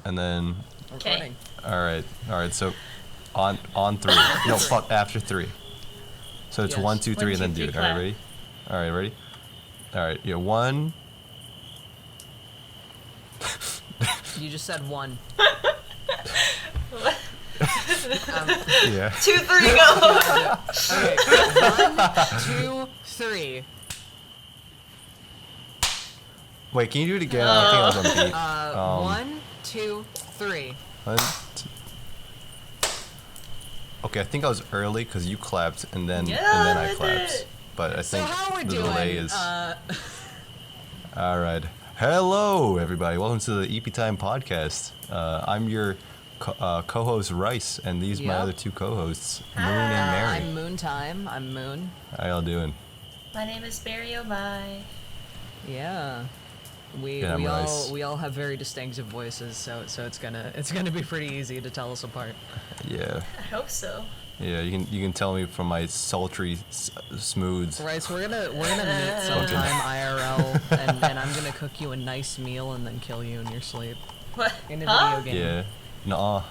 and then. Okay. All right. So, on 3. No, fuck. After 3. So it's 1, 2, 3, and then do it. All right, ready? All right, ready? All right, yeah, 1. You just said 1. Yeah. 2, 3, go. Okay. 1, 2, 3. Wait, can you do it again? I think I was on beat. 1, 2, 3. 1, 2. Okay, I think I was early because you clapped and then I clapped. But I think how we're the doing, delay is. All right. Hello, everybody. Welcome to the Eepy Time podcast. I'm your co-host Rice, and these are my other 2 co-hosts, Moon and Mary. I'm Moon Time. I'm Moon. How y'all doing? My name is Barry O'Bye. Yeah. We all have very distinctive voices, so it's gonna be pretty easy to tell us apart. Yeah. I hope so. Yeah, you can tell me from my sultry smooths. Right, so we're gonna meet sometime IRL, and I'm gonna cook you a nice meal and then kill you in your sleep What? in a video game. Yeah. Nuh-uh.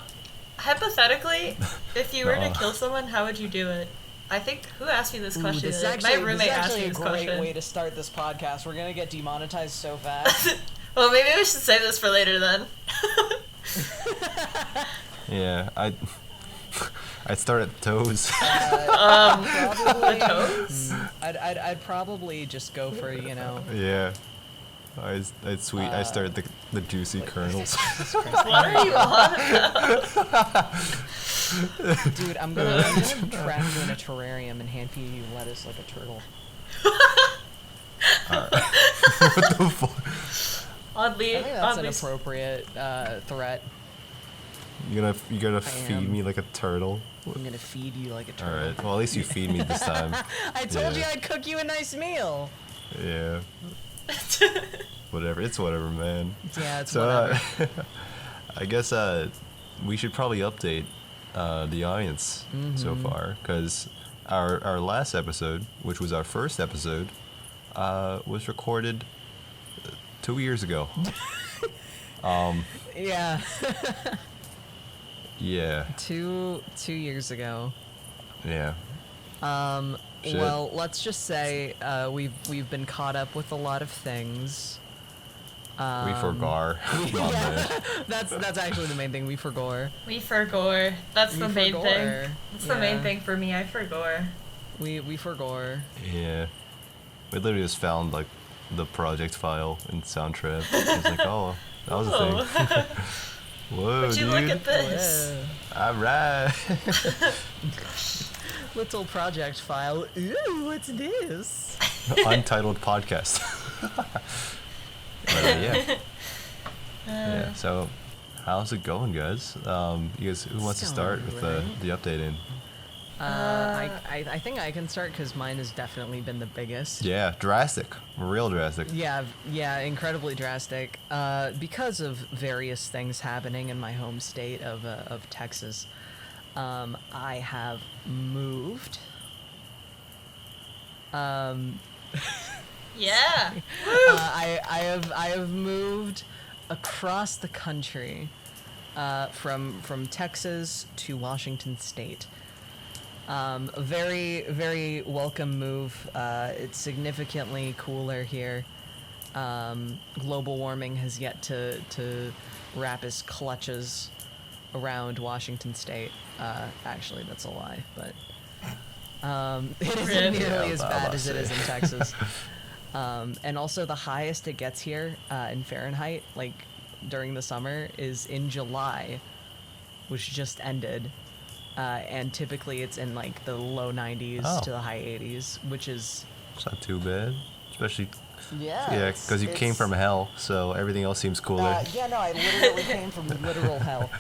Hypothetically, if you were to kill someone, how would you do it? I think, who asked me this question? My roommate asked me this question. This is actually a great way to start this podcast. We're gonna get demonetized so fast. Well, maybe we should save this for later then. Yeah, I'd start at toes. Probably, the toes? I'd probably just go for, Yeah. I'd start at the juicy kernels. What are you on about? Dude, I'm gonna trap you in a terrarium and hand feed you lettuce like a turtle. What the fuck? Oddly, I think that's an appropriate threat. You're gonna feed me like a turtle? I'm gonna feed you like a turtle. Alright, well at least you feed me this time. I told you I'd cook you a nice meal. Yeah. Whatever, it's whatever, man. Yeah, it's whatever. I guess we should probably update the audience so far, because our last episode, which was our first episode, was recorded 2 years ago. Yeah. Yeah. 2 years ago. Yeah. Shit. Well, let's just say we've been caught up with a lot of things. We forgot. Yeah, that's actually the main thing. We forgot. We forgore. That's the main thing. That's the main Yeah. thing for me. I forgore. We forgot. Yeah. We literally just found like the project file in Soundtrap. It's like, oh, that was a thing. Whoa, Would you dude. look at this? Alright. Little project file. Ooh, what's this? Untitled podcast. But, yeah. Yeah. So, how's it going, guys? You guys, who wants to start with the updating? I think I can start because mine has definitely been the biggest. Yeah, drastic, real drastic. Yeah, incredibly drastic. Because of various things happening in my home state of Texas, I have moved. Yeah. I have moved across the country, from Texas to Washington State. A very, very welcome move. It's significantly cooler here. Global warming has yet to wrap its clutches around Washington State. Actually, that's a lie, but it isn't nearly as bad as it is in Texas. And also the highest it gets here in Fahrenheit, like during the summer, is in July, which just ended. And typically it's in like the low 90s to the high 80s, which is... It's not too bad, especially... Yeah, because you came from hell, so everything else seems cooler. Yeah, no, I literally came from literal hell.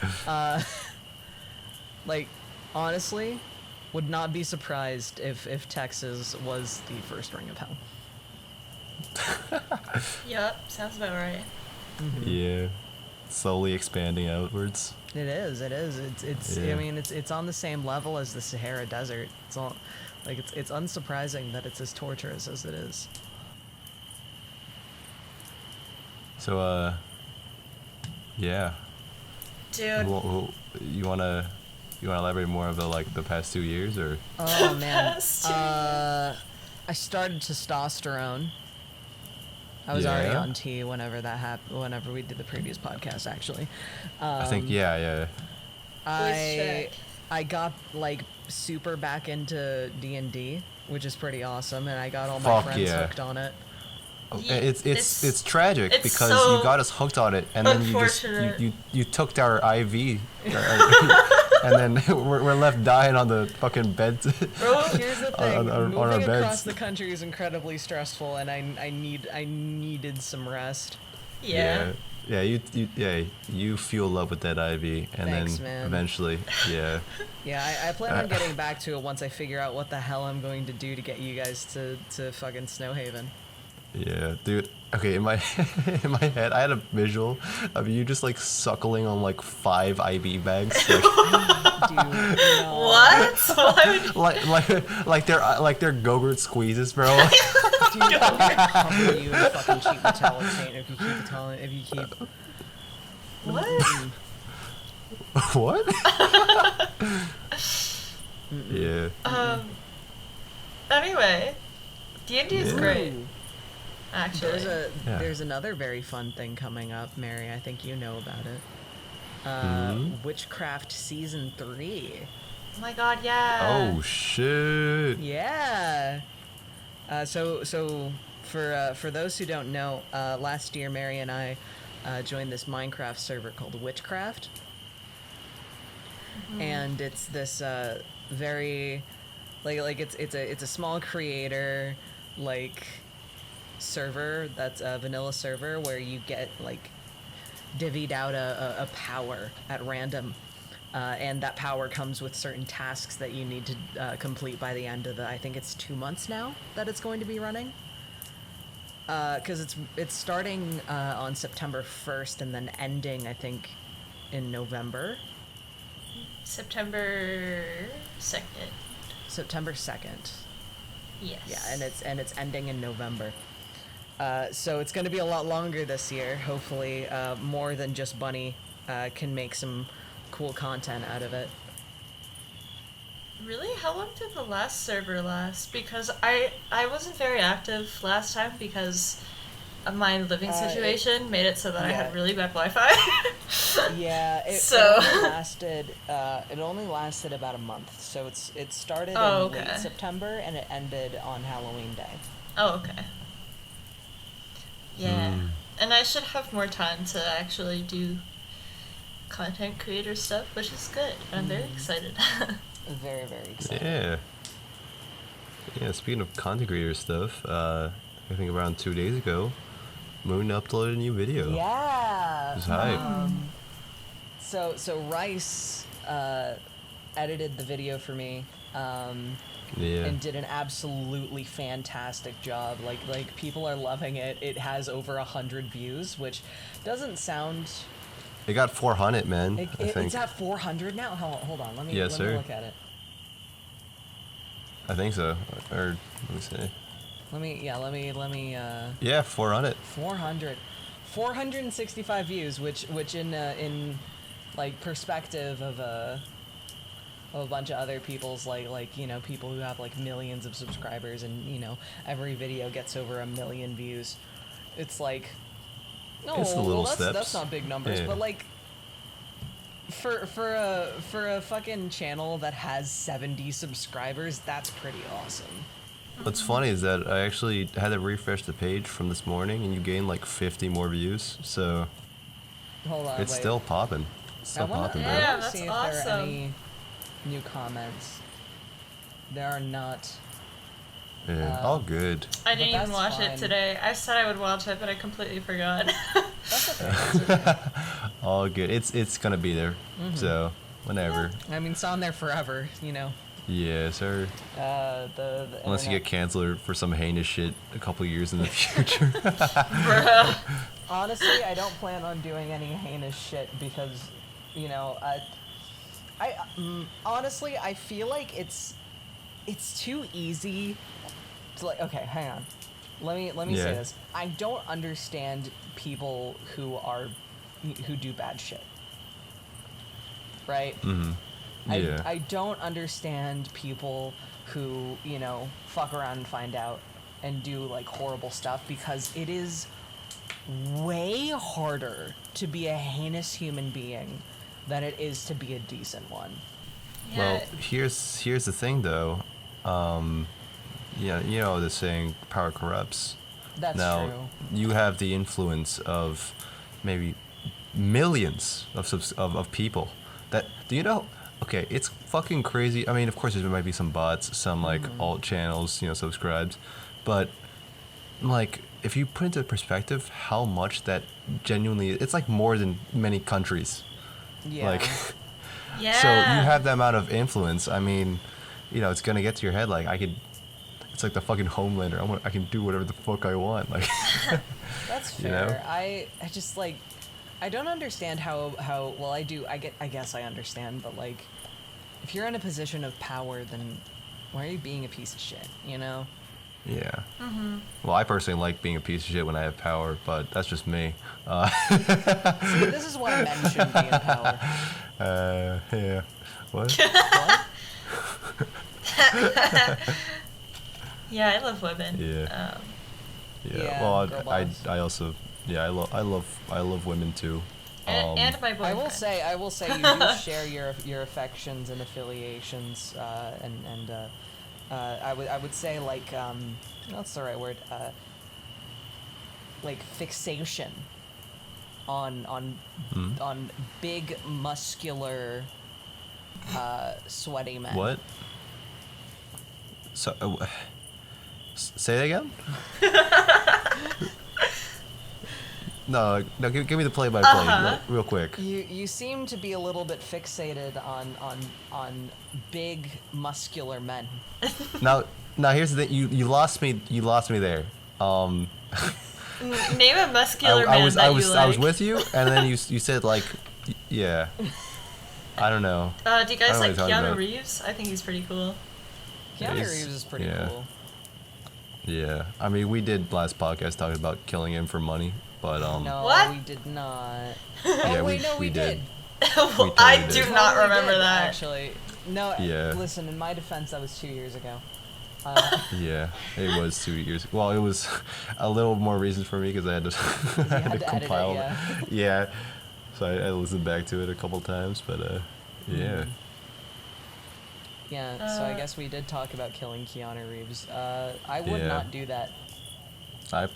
Like, honestly, would not be surprised if Texas was the first ring of hell. Yep, sounds about right. Mm-hmm. Yeah, slowly expanding outwards. It is. It's. Yeah. I mean, it's on the same level as the Sahara Desert. It's all, like it's unsurprising that it's as torturous as it is. So, yeah. Dude. You wanna elaborate more of the past 2 years or? Oh man. Past 2 years. I started testosterone. I was already on T whenever that happened. Whenever we did the previous podcast, actually. I think yeah. I got like super back into D&D, which is pretty awesome, and I got all my friends hooked on it. It's tragic it's because so you got us hooked on it, and then you took our IV, and then we're left dying on the fucking beds. Bro, here's the thing: moving across beds. the country is incredibly stressful, and I needed some rest. Yeah. You fuel up with that IV, and Thanks, then man. eventually, yeah. Yeah, I plan on getting back to it once I figure out what the hell I'm going to do to get you guys to fucking Snowhaven. Yeah, dude. Okay, in my head, I had a visual of you just like suckling on like 5 IV bags. Dude, no. What? Why would like they're Go-Gurt squeezes, bro. Dude, I'm gonna cover you in fucking cheap metallic paint if you keep. What? What? Yeah. Anyway, D&D is great. Actually, there's another very fun thing coming up, Mary. I think you know about it. Witchcraft Season 3. Oh my god, yeah. Oh shit. Yeah. So for those who don't know, last year Mary and I joined this Minecraft server called Witchcraft, and it's this very like it's a small creator like server that's a vanilla server where you get like divvied out a power at random, and that power comes with certain tasks that you need to complete by the end of I think it's 2 months now that it's going to be running, because it's starting on September 1st and then ending I think in November. September 2nd. September 2nd. Yes. Yeah, and it's ending in November. So it's going to be a lot longer this year. Hopefully, more than just Bunny can make some cool content out of it. Really? How long did the last server last? Because I wasn't very active last time because of my living situation made it so that I had really bad Wi-Fi. Yeah, it only lasted about a month. So it started in late September and it ended on Halloween Day. Oh, okay. Yeah, and I should have more time to actually do content creator stuff, which is good. I'm very excited. Very, very excited. Yeah, speaking of content creator stuff, I think around 2 days ago, Moon uploaded a new video. Yeah. It was hype. So Rice edited the video for me. And did an absolutely fantastic job. Like people are loving it. It has over 100 views, which doesn't sound. It got 400, man. I think it's at 400 now. Hold on. Let me look at it. I think so. Or let me see. Let me. Yeah, 400. 465 views, which in like perspective of a bunch of other people's like you know people who have like millions of subscribers and you know every video gets over 1 million views. It's like it's the little steps. That's not big numbers, but like for a fucking channel that has 70 subscribers, that's pretty awesome. What's funny is that I actually had to refresh the page from this morning, and you gained like 50 more views. So hold on, it's still popping. It's still popping, bro. Yeah, that's see if awesome. there are any new comments. There are not. Yeah, all good. I didn't even watch it today. I said I would watch it, but I completely forgot. That's okay. All good. It's gonna be there. So whenever. I mean, it's on there forever, you know. Yeah, sir. The Unless you get canceled for some heinous shit a couple years in the future. Bruh. Honestly, I don't plan on doing any heinous shit because, you know, honestly, I feel like it's too easy to like. Okay, hang on. Let me say this. I don't understand people who do bad shit. right? Mm-hmm. Yeah. I don't understand people who, you know, fuck around and find out and do like horrible stuff, because it is way harder to be a heinous human being than it is to be a decent one. Yeah. Well, here's the thing though. Yeah, you know the saying, power corrupts. That's Now, true. you have the influence of maybe millions of people. That, do you know? Okay, it's fucking crazy. I mean, of course, there might be some bots, some like alt channels, you know, subscribed, but like if you put into perspective how much that genuinely, it's like more than many countries. Yeah. Like, Yeah. so you have that amount of influence. I mean, you know, it's gonna get to your head. Like I could. It's like the fucking Homelander. I can do whatever the fuck I want. Like, That's fair. You know? I just like, I don't understand how well I do. I guess I understand, but like, if you're in a position of power, then why are you being a piece of shit? You know? yeah. Mm-hmm. Well, I personally like being a piece of shit when I have power, but that's just me. See, this is why men shouldn't be in power. Yeah. What? What? Yeah, I love women. Yeah. Yeah. Yeah, Well, girl I boss. also, yeah, I love women too. And my boyfriend. I will say, you do share your affections and affiliations, and I would say like what's the right word? Like fixation on big muscular sweaty men. What? So, say that again? No, give me the play-by-play real quick. You seem to be a little bit fixated on big muscular men. Now here's the thing. You lost me there. Name a muscular I man was that I was you like. I was with you, and then you said like, yeah. I don't know. Do you I guys don't know like what you're talking Keanu about. Reeves? I think he's pretty cool. Keanu He's- Reeves is pretty yeah. cool. Yeah, I mean, we did last podcast talking about killing him for money, but No, What? we did not. yeah, Oh, wait, no, we did. Well, totally I did. do Totally not Totally remember did, that. Actually, no. Yeah. Listen, in my defense, that was 2 years ago. yeah, it was 2 years. Well, it was a little more reason for me because I had to, I had to edit it, compile. yeah. Yeah, so I listened back to it a couple times, but yeah. Yeah, so I guess we did talk about killing Keanu Reeves. I would Yeah. not do that. I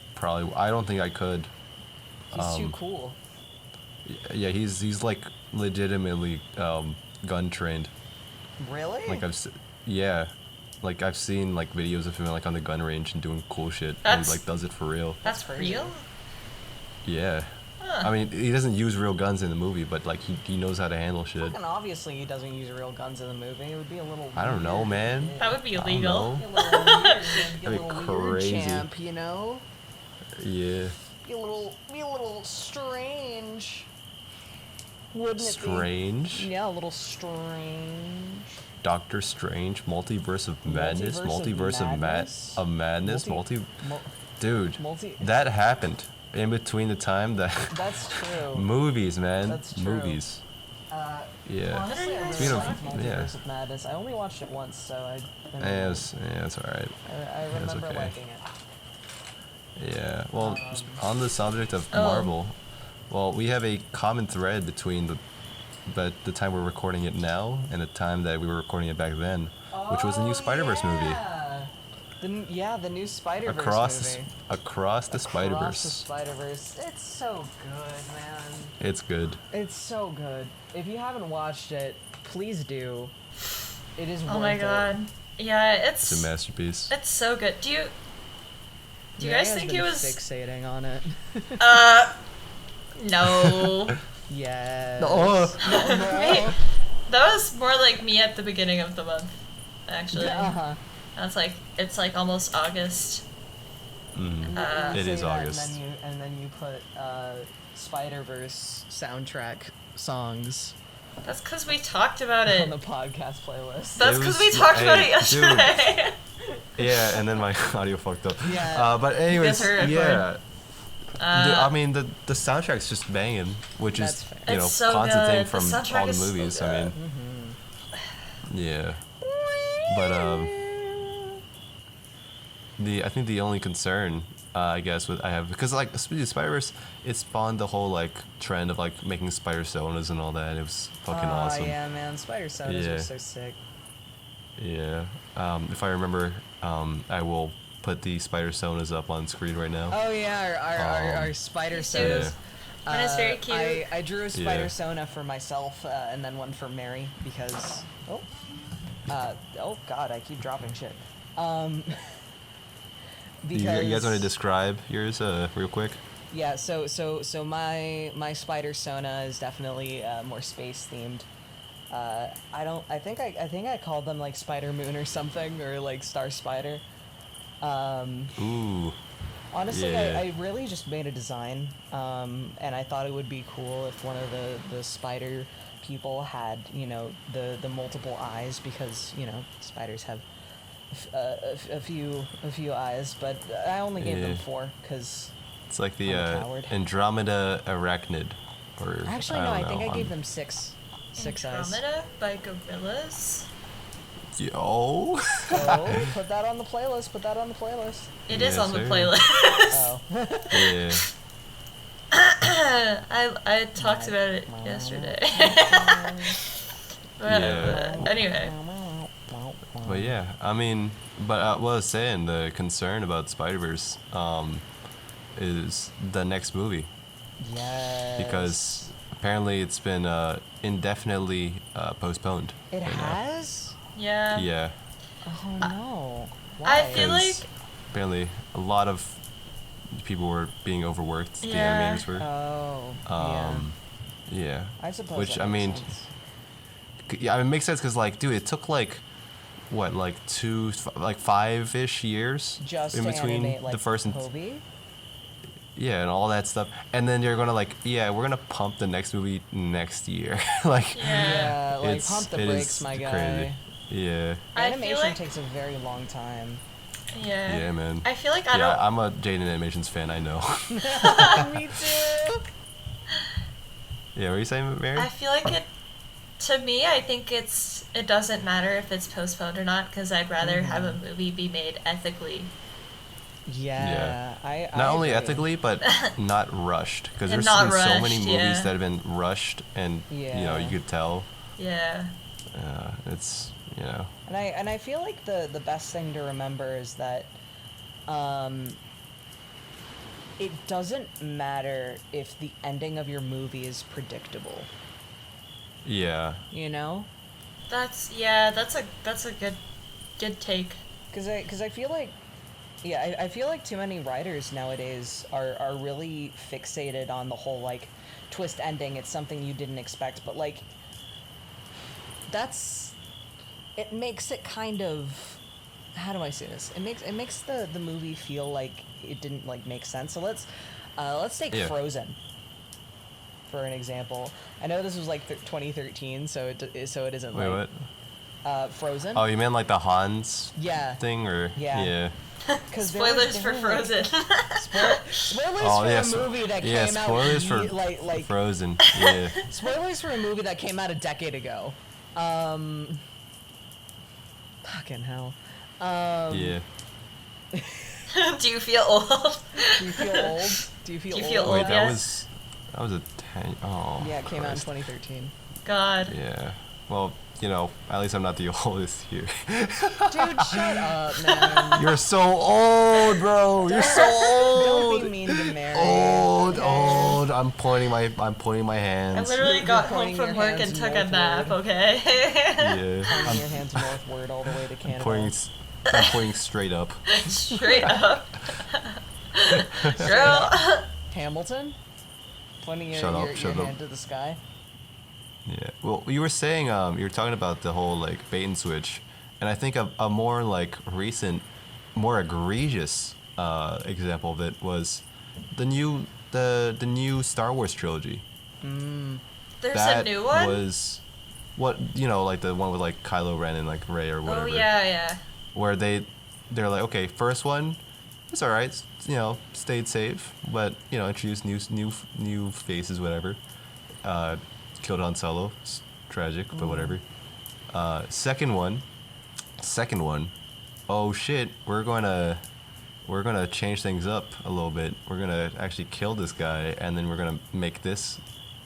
don't think I could. He's too cool. Yeah, he's like legitimately gun trained. Really? Like yeah, like I've seen like videos of him like on the gun range and doing cool shit. And he That's- like does it for real. That's crazy. real? Yeah. Huh. I mean, he doesn't use real guns in the movie, but like he knows how to handle shit. Fucking obviously he doesn't use real guns in the movie. It would be a little. I don't know, weird. man. That would be I don't illegal. know. Be a little weird. Be a That'd be little weird crazy. champ, you know. Yeah. Be a little strange. Wouldn't it Strange. be? Yeah, a little strange. Doctor Strange, Multiverse of Madness, Multiverse of Madness? Madness, Dude, Multi- that happened in between the time that That's true. movies, man, That's true. movies. Yeah. Honestly, I Speaking really of- like Multiverse yeah. of Madness. I only watched it once, so I It's alright. I remember okay. liking it. Yeah. Well, on the subject of Oh. Marvel, well, we have a common thread between the time we're recording it now and the time that we were recording it back then, which was the new Spider-Verse movie. The new Spider-Verse Across movie. across the Across the Spider-Verse. Spider-Verse. It's so good, man. It's good. It's so good. If you haven't watched it, please do. It is Oh my worth it. god. Yeah, It's a masterpiece. it's so good. Do you Mary guys has think been it was fixating on it? no. Yes. Wait, that was more like me at the beginning of the month, actually. Uh-huh. That's like it's like almost August. Mm. It Say is that, August. And then you put Spider-Verse soundtrack songs That's because we talked about on it. the podcast playlist. That's It because was- we talked about it hey, yesterday. Yeah, and then my audio fucked up. Yeah. But anyways, heard it yeah. I mean, the soundtrack's just banging, which That's is fair. you know It's so constant thing good. The from soundtrack all the is so movies. I good. mean, yeah, but I think the only concern I guess with I have because like Spider-Verse, it spawned the whole like trend of like making spider sonas and all that. It was fucking awesome. Yeah, man, spider sodas Yeah. are so sick. Yeah. If I remember, I will put the spider sonas up on screen right now. Oh yeah, our spider Me too. sodas. And it's very cute. I drew a spider Yeah. sona for myself and then one for Mary because oh god, I keep dropping shit. Because You guys want to describe yours real quick? yeah, so my spider sona is definitely more space themed. I think I called them like Spider Moon or something or like Star Spider. Ooh. Honestly, Yeah. I really just made a design, and I thought it would be cool if one of the spider people had, you know, the multiple eyes because, you know, spiders have a few eyes, but I only gave them Yeah. 4 because It's like the I'm a coward. Andromeda arachnid, or actually no, don't I think know. I gave them 6 eyes. Andromeda by gorillas. Yo. Oh, put that on the playlist. Put that on the playlist. It is Yes, on the sir. playlist. Oh. Yeah. I talked about it yesterday. But, Yeah. anyway, But yeah, I mean, but what I was saying, the concern about Spider-Verse is the next movie Yes. because apparently it's been indefinitely postponed. It right now. has. yeah. Yeah. Oh no. I Why? feel like 'Cause apparently a lot of people were being overworked. Yeah. The animators were. Oh. Yeah. I suppose. Which that I makes mean, sense. yeah, I mean, it makes sense because like, dude, it took like what, like 5-ish years Just in to between animate, like, the first and Kobe. yeah, and all that stuff, and then you're gonna like, yeah, we're gonna pump the next movie next year, like. Yeah. Yeah, like It's- pump the it brakes, is my guy. crazy. Yeah. I feel Animation like takes a very long time. yeah. Yeah, man. I feel like I Yeah, don't. I'm a Jaden Animations fan. I know. Me too. Yeah, what are you saying, Mary? I feel like it. To me, I think it doesn't matter if it's postponed or not because I'd rather have a movie be made ethically. Yeah. I Not only agree. ethically, but not rushed. Because And there's not been so many rushed, movies yeah. that have been rushed, and you know, you Yeah. could tell. Yeah. It's you know. And I feel like the best thing to remember is that it doesn't matter if the ending of your movie is predictable, Yeah. you know? That's a good take. Cuz I feel like I feel like too many writers nowadays are really fixated on the whole like twist ending. It's something you didn't expect, but like it makes it kind of, how do I say this? It makes the movie feel like it didn't like make sense. So let's take Yeah. Frozen for an example. I know this was like 2013, so it isn't Wait, like what? Frozen. Oh, you meant like the Hans Yeah. thing, or Yeah. yeah. 'Cause Spoilers for there were, like, Frozen. spoilers Oh for yeah, a movie that yeah, came spoilers for out like Frozen. Yeah. spoilers for a movie that came out a decade ago. Fucking hell. Yeah. Do you feel old? Do you feel old? Do you feel Do you old? feel Wait, old? that Yes. was a 10. Oh. Yeah, it came out in Christ. 2013. God. Yeah. Well, you know, at least I'm not the oldest here. Dude, shut up, man. You're so old, bro. You're so Don't old. be mean to Mary. Old, okay? old. I'm pointing my I hands. literally You're got home pointing from your work hands and took a northward. nap, okay? Yeah. Pointing your hands northward all the way to Canada. I'm pointing straight up. Straight up. Girl. Hamilton? Pointing your, Shut up, your, shut your up. hand to the sky. Yeah. Well, you were saying you were talking about the whole like bait and switch, and I think a more like recent, more egregious example of it was the new Star Wars trilogy. There's That a new one? was what, you know, like the one with like Kylo Ren and like Rey or whatever. Oh, yeah. Where they're like, okay, first one, it's all right. You know, stayed safe, but you know, introduced new faces, whatever. Killed Han Solo. It's tragic, but whatever. Second one. Oh shit, we're gonna change things up a little bit. We're gonna actually kill this guy, and then we're gonna make this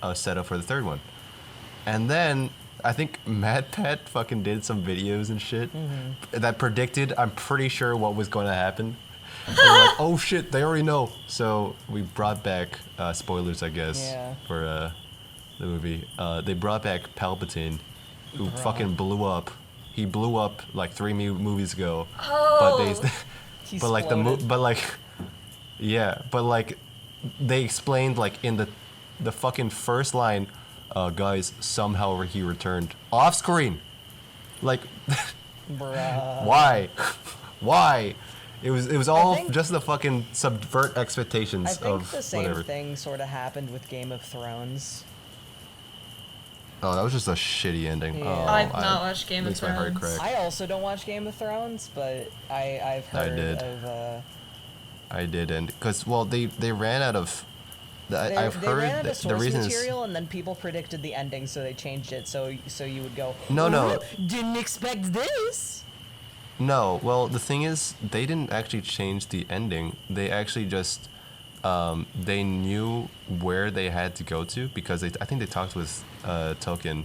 a setup for the third one. And then I think Mad Pat fucking did some videos and shit that predicted, I'm pretty sure, what was going to happen. And we're like, oh shit, they already know. So we brought back spoilers, I guess, for the movie. They brought back Palpatine, who fucking blew up. He blew up like 3 movies ago. Oh. But like they explained like in the fucking first line, guys, somehow he returned off screen. Like, Bruh. why? It was all think- just to fucking subvert expectations I think of the same whatever. thing sort of happened with Game of Thrones. Oh, that was just a shitty ending. Yeah. Oh, I've not watched Game of makes my heart Thrones. crack. I also don't watch Game of Thrones, but I've heard did. of. I did, and because they ran out of. I've they heard ran out of that source the reason is material, and then people predicted the ending, so they changed it. So you would go. No. Didn't expect this. no. Well, the thing is, they didn't actually change the ending. They actually just they knew where they had to go to because I think they talked with Tolkien.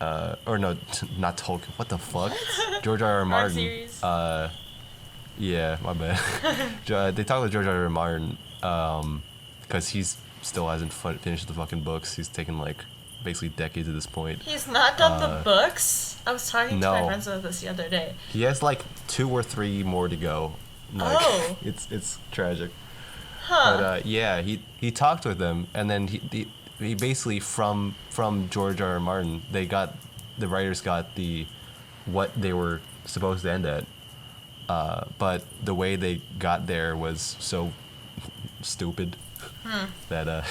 Or no, not Tolkien. What the fuck? George R. R. Martin. series. Yeah, my bad. They talked with George R. R. Martin because he's still hasn't finished the fucking books. He's taken like basically decades at this point. He's not done the books? I was talking to my no. friends about this the other day. He has like 2 or 3 more to go. Like, Oh. it's tragic. Huh. But yeah, he talked with them, and then he basically from George R. R. Martin, the writers got what they were supposed to end at. But the way they got there was so stupid that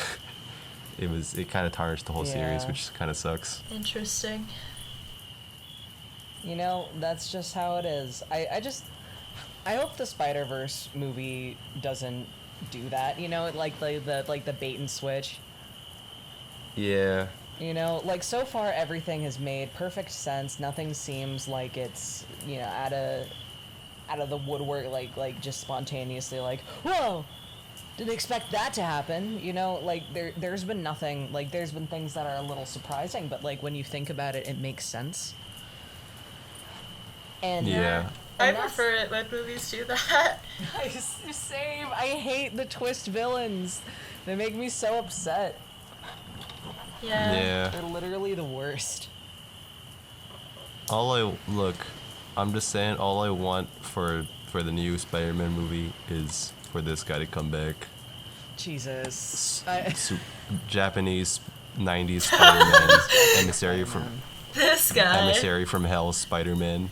it kind of tarnished the whole series, Yeah. which kind of sucks. Interesting. You know, that's just how it is. I hope the Spider-Verse movie doesn't do that. You know, like the bait and switch. Yeah. You know, like so far everything has made perfect sense. Nothing seems like it's, you know, out of the woodwork, like just spontaneously like, whoa, didn't expect that to happen. You know, like there's been nothing, like there's been things that are a little surprising, but like when you think about it, it makes sense. And Yeah. I and that's- prefer it when movies do that. Same. I hate the twist villains. They make me so upset. Yeah. Yeah. They're literally the worst. I'm just saying, all I want for the new Spider-Man movie is for this guy to come back. Jesus. Japanese 90s Spider-Man, emissary from hell Spider-Man.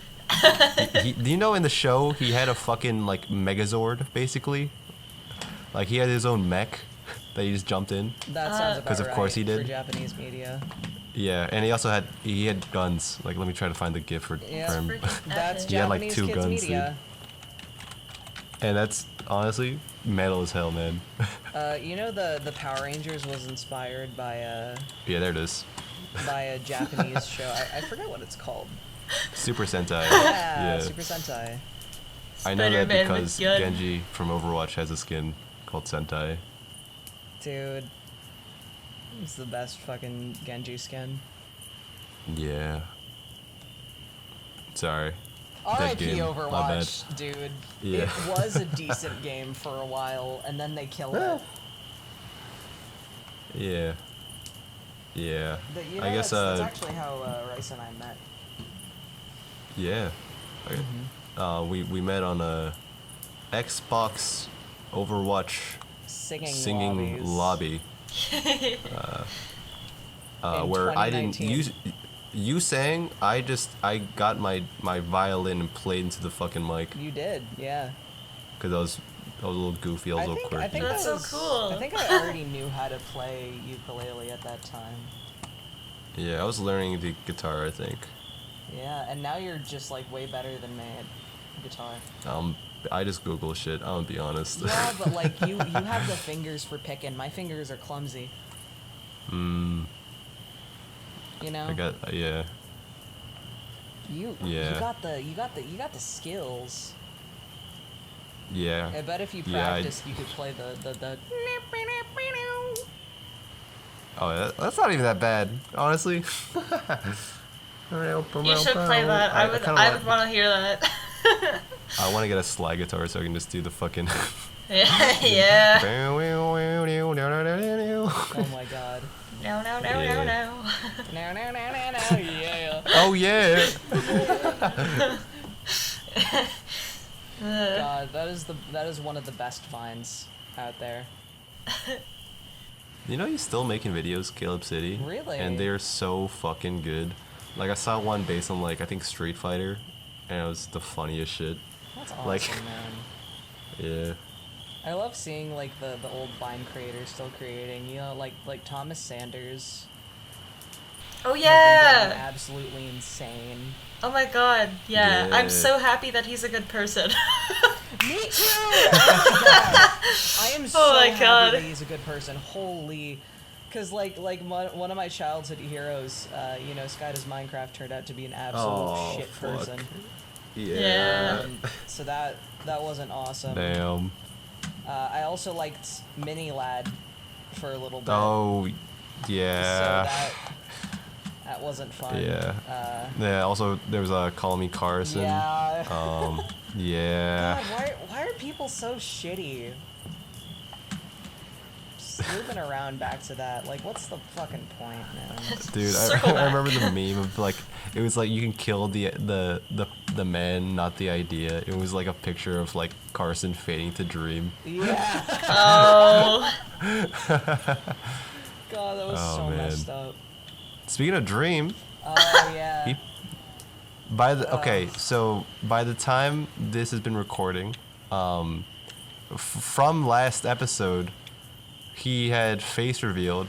Do you know in the show he had a fucking like Megazord basically? Like he had his own mech that he just jumped in. That sounds about 'Cause of course he right did. for Japanese media. Yeah, and he also had guns. Like let me try to find the gif for Yeah. him. Freaking That's epic. He had, like, Japanese 2 kids guns, media. And that's honestly metal as hell, man. You know the Power Rangers was inspired by Yeah, there it is. a Japanese show. I forget what it's called. Super Sentai. Yeah, Super Sentai. I know that Spider-Man with because gun. Genji from Overwatch has a skin called Sentai. Dude. It's the best fucking Genji skin. Yeah. Sorry. R.I.P. game. My Overwatch, dude. Yeah. It was a decent game for a while, and then they killed it. Yeah. Yeah. But, you know, I guess that's actually how Rice and I met. yeah. We met on a Xbox Overwatch Singing lobby. In Where I didn't 2019. you sang, I got my violin and played into the fucking mic You did, yeah. because I was a little goofy, I was a little quirky. I think That's that so was, cool. I think I already knew how to play ukulele at that time. Yeah, I was learning the guitar, I think. Yeah, and now you're just like way better than me at guitar. I'm I just Google shit. I'm gonna be honest. Yeah, but like you have the fingers for picking. My fingers are clumsy. Mm. You know. I got yeah. You Yeah. got the skills. Yeah. I bet if you Yeah, practiced, you could play the. Oh, that's not even that bad, honestly. You should play that. I would want to hear that. I want to get a slide guitar so I can just do the fucking. Yeah. Oh Oh my god. No. No, yeah. Oh yeah. God, that is one of the best vines out there. You know he's still making videos, Caleb City. Really? And they're so fucking good. Like I saw one based on like I think Street Fighter, and it was the funniest shit. That's awesome, Like- man. Yeah. I love seeing like the old Vine creators still creating. You know, like Thomas Sanders. Oh has been going yeah. absolutely insane. Oh my god. Yeah. Yeah. I'm so happy that he's a good person. Me too. Oh my god. I am so my happy God. that he's a good person. Holy. Because like one of my childhood heroes, you know, Sky Does Minecraft turned out to be an absolute Oh, shit fuck. person. Yeah. So that wasn't awesome. Damn. I also liked Mini Lad for a little bit. Oh, yeah. So that wasn't fun. Yeah. Uh, Yeah. Also, there was a Call Me Carson. yeah. Yeah. God, why are people so shitty? Just looping around back to that. Like, what's the fucking point, man? Dude, Circle I back. remember the meme of like it was like you can kill the man, not the idea. It was like a picture of like Carson fading to dream. Yeah. Oh. God, that was Oh, so man. messed up. Speaking of dream, Oh yeah. he so by the time this has been recording, from last episode, he had face revealed,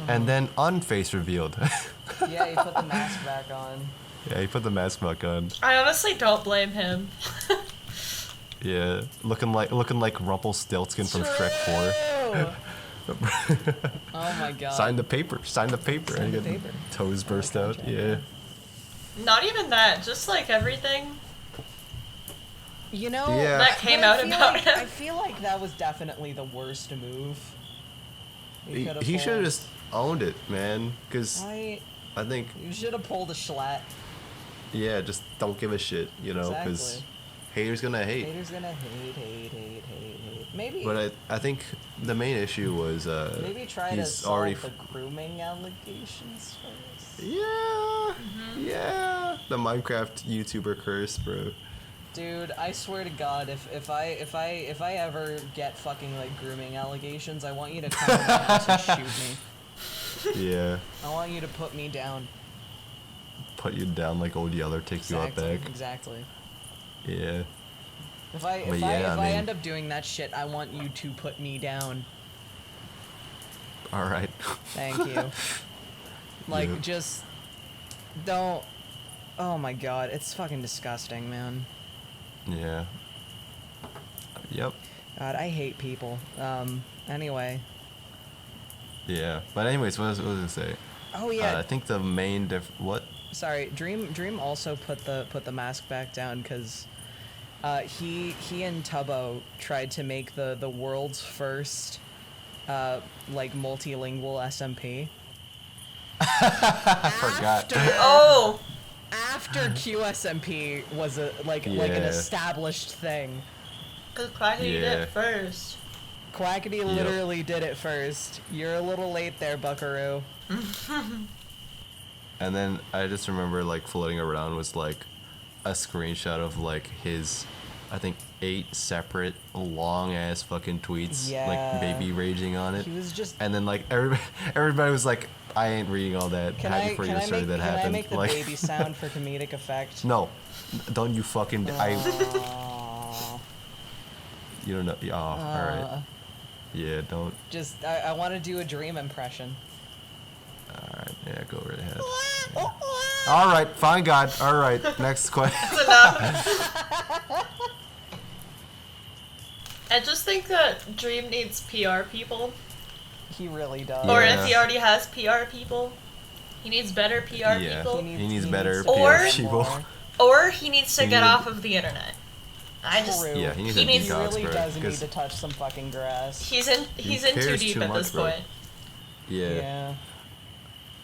and then unface revealed. Yeah, he put the mask back on. Yeah, he put the mask back on. I honestly don't blame him. Yeah, looking like Rumpelstiltskin from Shrek 4. True. Oh my god. Sign the paper. Sign the paper. Sign and the you get paper. toes burst out. contract, Yeah. Not even that. Just like everything. You know, Yeah. That came but I out feel about like, him. I feel like that was definitely the worst move. He could've should have pulled. just owned it, man. Because I I think, you should have pulled a Schlatt. yeah, just don't give a shit, you know, because Exactly. haters gonna hate. Haters gonna hate. Maybe But I think the main issue was maybe try to he's solve already the grooming allegations first. yeah, yeah, the Minecraft YouTuber curse, bro. Dude, I swear to God, if I ever get fucking like grooming allegations, I want you to come to my house and shoot me. Yeah, I want you to put me down. put you down like Old Yeller, take you out back. Exactly. Yeah, If I But yeah, I mean- end up doing that shit, I want you to put me down. all right. Thank you. Like, Yeah. just don't. Oh my god, it's fucking disgusting, man. Yeah. Yep. God, I hate people. Anyway. Yeah. But anyways, what was I gonna say? Oh yeah. I think the main what? Sorry, Dream also put the mask back down because he and Tubbo tried to make the world's first like multilingual SMP. I forgot. Oh. After QSMP was like an Yeah. Because established thing. Quackity did Yeah. it first. Quackity literally did it first. You're a little late there, Buckaroo. And then I just remember like floating around was like a screenshot of like his, I think 8 separate long ass fucking tweets, Yeah. like baby raging on it. He was just. And then like everybody was like, I ain't reading all that. Can Happy I for can you, I sorry make that can happened. I make the like, baby sound for comedic effect? No, don't you fucking Aw. you don't know. Oh, all right. Uh, Yeah, don't. Just I want to do a Dream impression. All right, yeah, go right ahead. Yeah. All right, fine, God. All right, next question. That's enough. I just think that Dream needs PR people. He really does. Or Yeah. if he already has PR people, he needs better PR people. He needs better to Or- PR do people. more. Or he needs to He get need- off of the internet. I just True. Yeah, he needs He a needs- He detox, really bro, does need 'cause- to touch some fucking grass. he's in He too cares deep too at much, this bro. point. Yeah.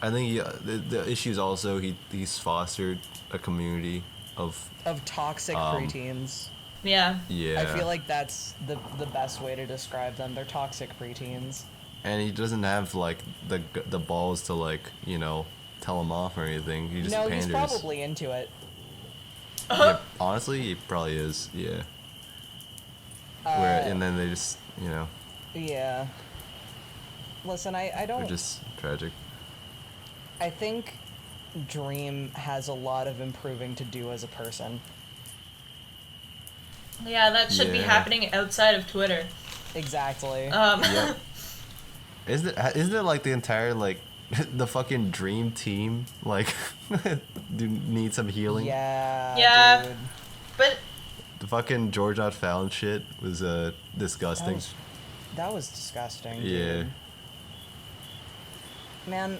I think the issue is also he's fostered a community of Of toxic preteens. Yeah. yeah. I feel like that's the best way to describe them. They're toxic preteens. and he doesn't have like the balls to like tell him off or anything. He just No, panders. he's probably into it. Yeah, honestly, he probably is. Yeah. And then they just Yeah. Listen, I they're don't... just tragic. I think Dream has a lot of improving to do as a person. Yeah, that should be Yeah. happening outside of Twitter. Exactly. Yep. Isn't it like the entire like the fucking Dream team like do need some healing? Yeah. Yeah. Dude. But The fucking George Not Found shit was disgusting. That was disgusting. Yeah. Dude. Man,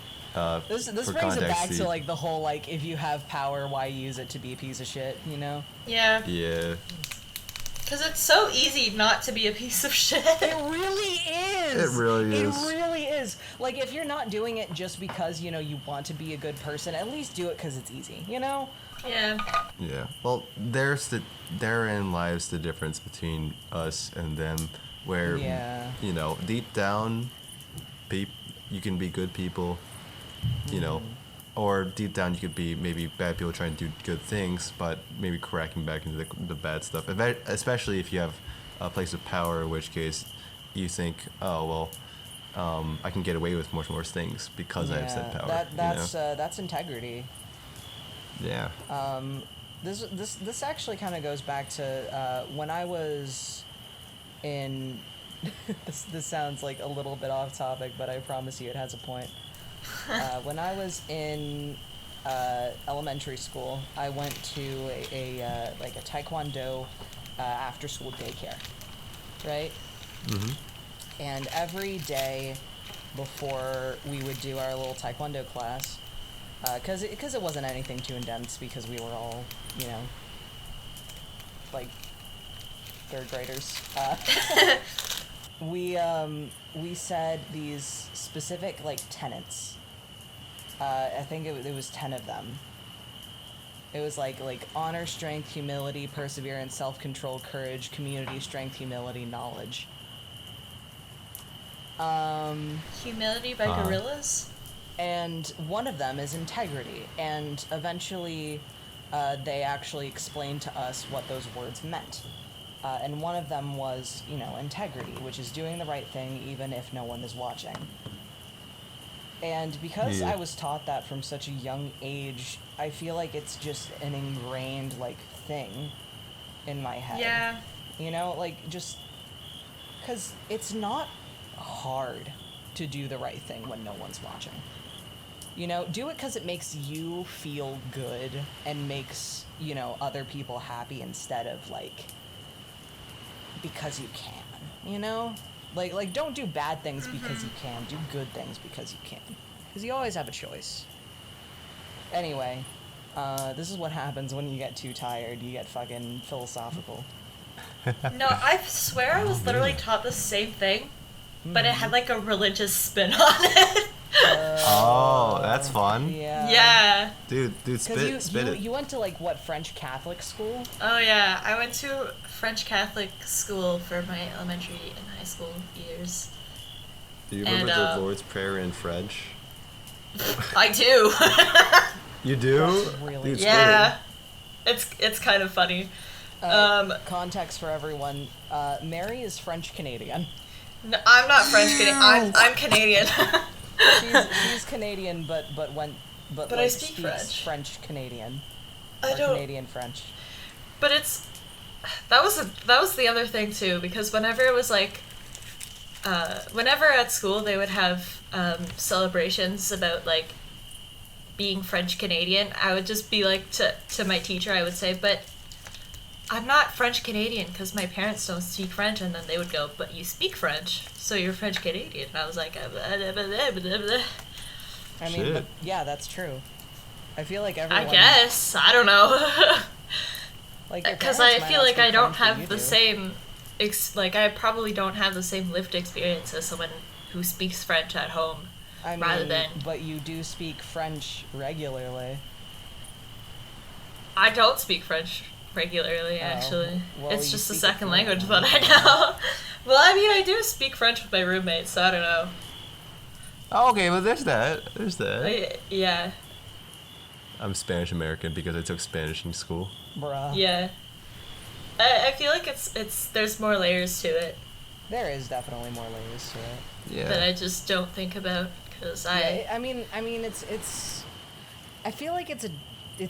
this for brings it back context, to like the whole like if you have power, why use it to be a piece of shit? You know? yeah, Yeah. because it's so easy not to be a piece of shit. It really is. It really is. It really is. Like if you're not doing it just because you want to be a good person, at least do it because it's easy. You know? Yeah. Yeah. Well, therein lies the difference between us and them, where Yeah. deep down, you can be good people, or deep down you could be maybe bad people trying to do good things, but maybe cracking back into the bad stuff. Especially if you have a place of power, in which case you think, oh well, I can get away with much more things because I have said power. That's integrity. Yeah. This actually kind of goes back to when I was in. This sounds like a little bit off topic, but I promise you it has a point. When I was in elementary school, I went to a taekwondo after school daycare, right? Mm-hmm. And every day before we would do our little taekwondo class, because it wasn't anything too intense because we were all like third graders. We said these specific like tenets. I think it was 10 of them. It was like honor, strength, humility, perseverance, self-control, courage, community, strength, humility, knowledge. Humility by gorillas. And one of them is integrity. And eventually, they actually explained to us what those words meant. And one of them was, integrity, which is doing the right thing even if no one is watching. And because I was taught that from such a young age, I feel like it's just an ingrained, thing in my head. Yeah. Just... Because it's not hard to do the right thing when no one's watching. Do it because it makes you feel good and makes, other people happy instead of, because you can, don't do bad things because you can. Do good things because you can. Because you always have a choice. Anyway, this is what happens when you get too tired. You get fucking philosophical. No, I swear I was literally taught the same thing, but it had a religious spin on it. Oh, that's fun. Yeah. Yeah. Dude, spit it. You went to what, French Catholic school? Oh yeah, I went to French Catholic school for my elementary and high school years. Do you remember And, the Lord's Prayer in French? I do. You do? That's really Dude, Yeah. It's kind of funny. Context for everyone. Mary is French Canadian. No, I'm not French Canadian. I'm Canadian. She's Canadian, but I speak speaks French. Canadian. I Or don't. Canadian French. But that was the other thing too, because whenever it was whenever at school they would have celebrations about being French Canadian, I would just be to my teacher, I would say, but I'm not French Canadian because my parents don't speak French, and then they would go, but you speak French, so you're French Canadian. And I was like, I mean, Shit. but, yeah, that's true. I feel like everyone. I guess, I don't know. Like, your Because parents I might feel not like speak I don't French, but you have the do. same, like I probably don't have the same lived experience as someone who speaks French at home. I mean, rather than- but you do speak French regularly. I don't speak French regularly, Oh, actually. well, It's you just the speak it second fluently. language that I know. Well, I mean, I do speak French with my roommates, so I don't know. Oh, okay, well, there's that. There's that. Yeah, I'm Spanish American because I took Spanish in school. Bruh. yeah. I feel like there's more layers to it There is definitely more layers to it. Yeah. that I just don't think about because Yeah, I mean, it's. I feel like it's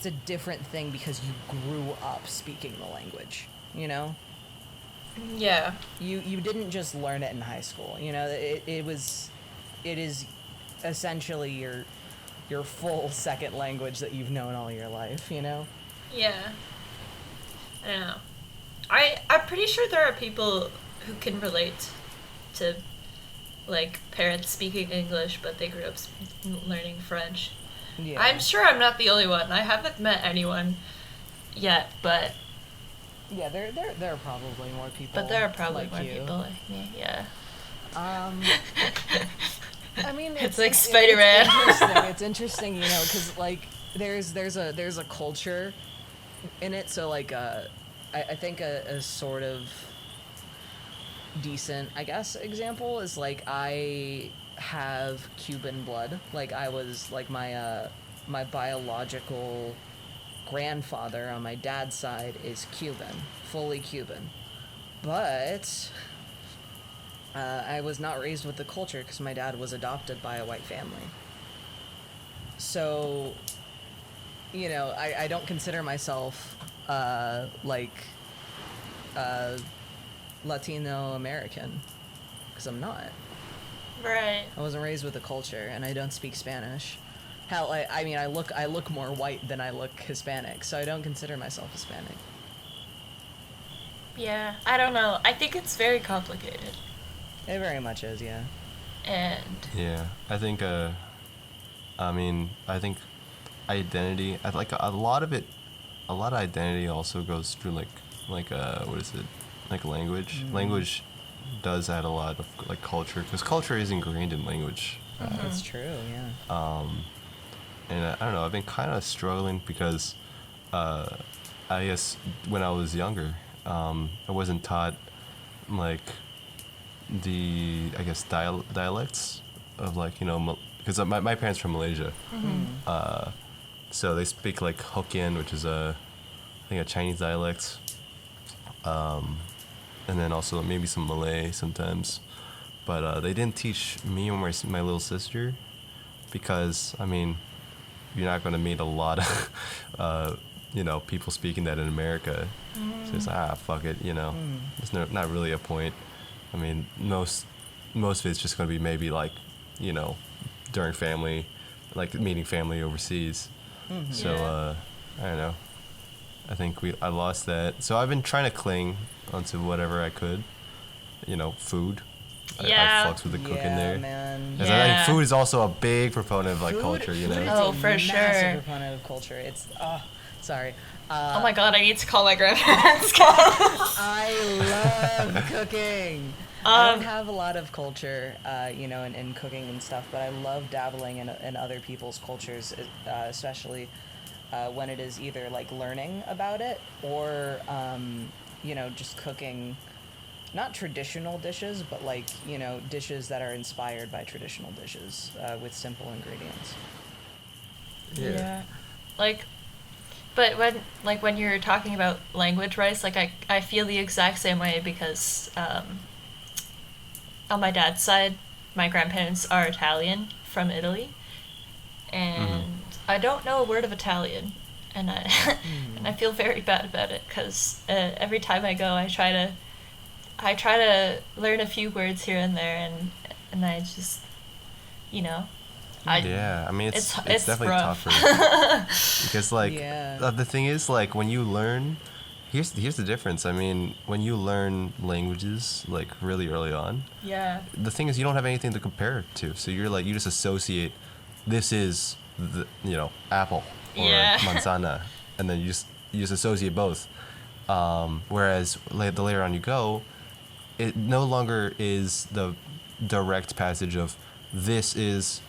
a different thing because you grew up speaking the language. You know, yeah. you didn't just learn it in high school. You know, it is essentially your full second language that you've known all your life. You know. Yeah. I don't know. I'm pretty sure there are people who can relate to, like, parents speaking English, but they grew up learning French. Yeah. I'm sure I'm not the only one. I haven't met anyone yet, but Yeah, there are probably more people. there are probably like more you. people like me. Yeah. I mean, It's like Spider-Man. It's interesting, you know, because like there's a culture in it. So like I think a sort of decent, I guess, example is like I have Cuban blood. Like I was like my biological grandfather on my dad's side is Cuban, fully Cuban, but I was not raised with the culture because my dad was adopted by a white family. So, you know, I don't consider myself Latino American because I'm not. Right. I wasn't raised with the culture, and I don't speak Spanish. Hell, I mean, I look more white than I look Hispanic, so I don't consider myself Hispanic. Yeah. I don't know. I think it's very complicated. It very much is, yeah. And Yeah, I think. I mean, I think identity. I like a lot of it. A lot of identity also goes through what is it? Like language. Language does add a lot of like culture because culture is ingrained in language. That's true, yeah. And I don't know. I've been kind of struggling because, I guess when I was younger, I wasn't taught like the dialects of like because my parents from Malaysia, so they speak like Hokkien, which is I think a Chinese dialect, and then also maybe some Malay sometimes, but they didn't teach me or my little sister because I mean you're not going to meet a lot of people speaking that in America, so it's fuck it, there's not really a point. I mean, most of it's just going to be maybe like, during family, like meeting family overseas. So, Yeah. I don't know. I think I lost that. So I've been trying to cling onto whatever I could. Food. Yeah. I flux with the cook in there. Man. 'Cause I Yeah. think food is also a big proponent of like Food- culture, food is Oh, a for massive sure. proponent of culture. It's sorry. Oh my god, I need to call my grandparents, guys. I love cooking. I don't have a lot of culture, in cooking and stuff, but I love dabbling in other people's cultures, especially when it is either like learning about it or, just cooking, not traditional dishes, but like, dishes that are inspired by traditional dishes with simple ingredients. Yeah. But when you're talking about language rights, like I feel the exact same way because on my dad's side, my grandparents are Italian from Italy, and I don't know a word of Italian, and I feel very bad about it because every time I go, I try to learn a few words here and there, and I just, Yeah, I mean it's it's definitely rough. tougher because like Yeah. the thing is like when you learn Here's the difference. I mean, when you learn languages like really early on, Yeah. the thing is you don't have anything to compare it to. So you're like you just associate this is the apple or Yeah. manzana, and then you just associate both. Whereas the later on you go, it no longer is the direct passage of this is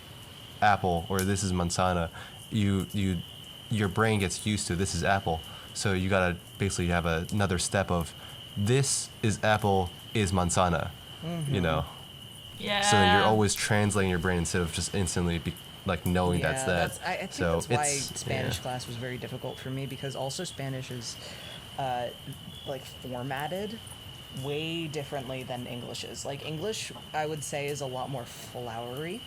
apple or this is manzana. Your brain gets used to this is apple, so you gotta basically have another step of this is apple is manzana, you know. Yeah. So that you're always translating your brain instead of just instantly knowing that's that. I think so that's why it's Spanish class was very difficult for me, because also Spanish is formatted way differently than English is. Like English, I would say, is a lot more flowery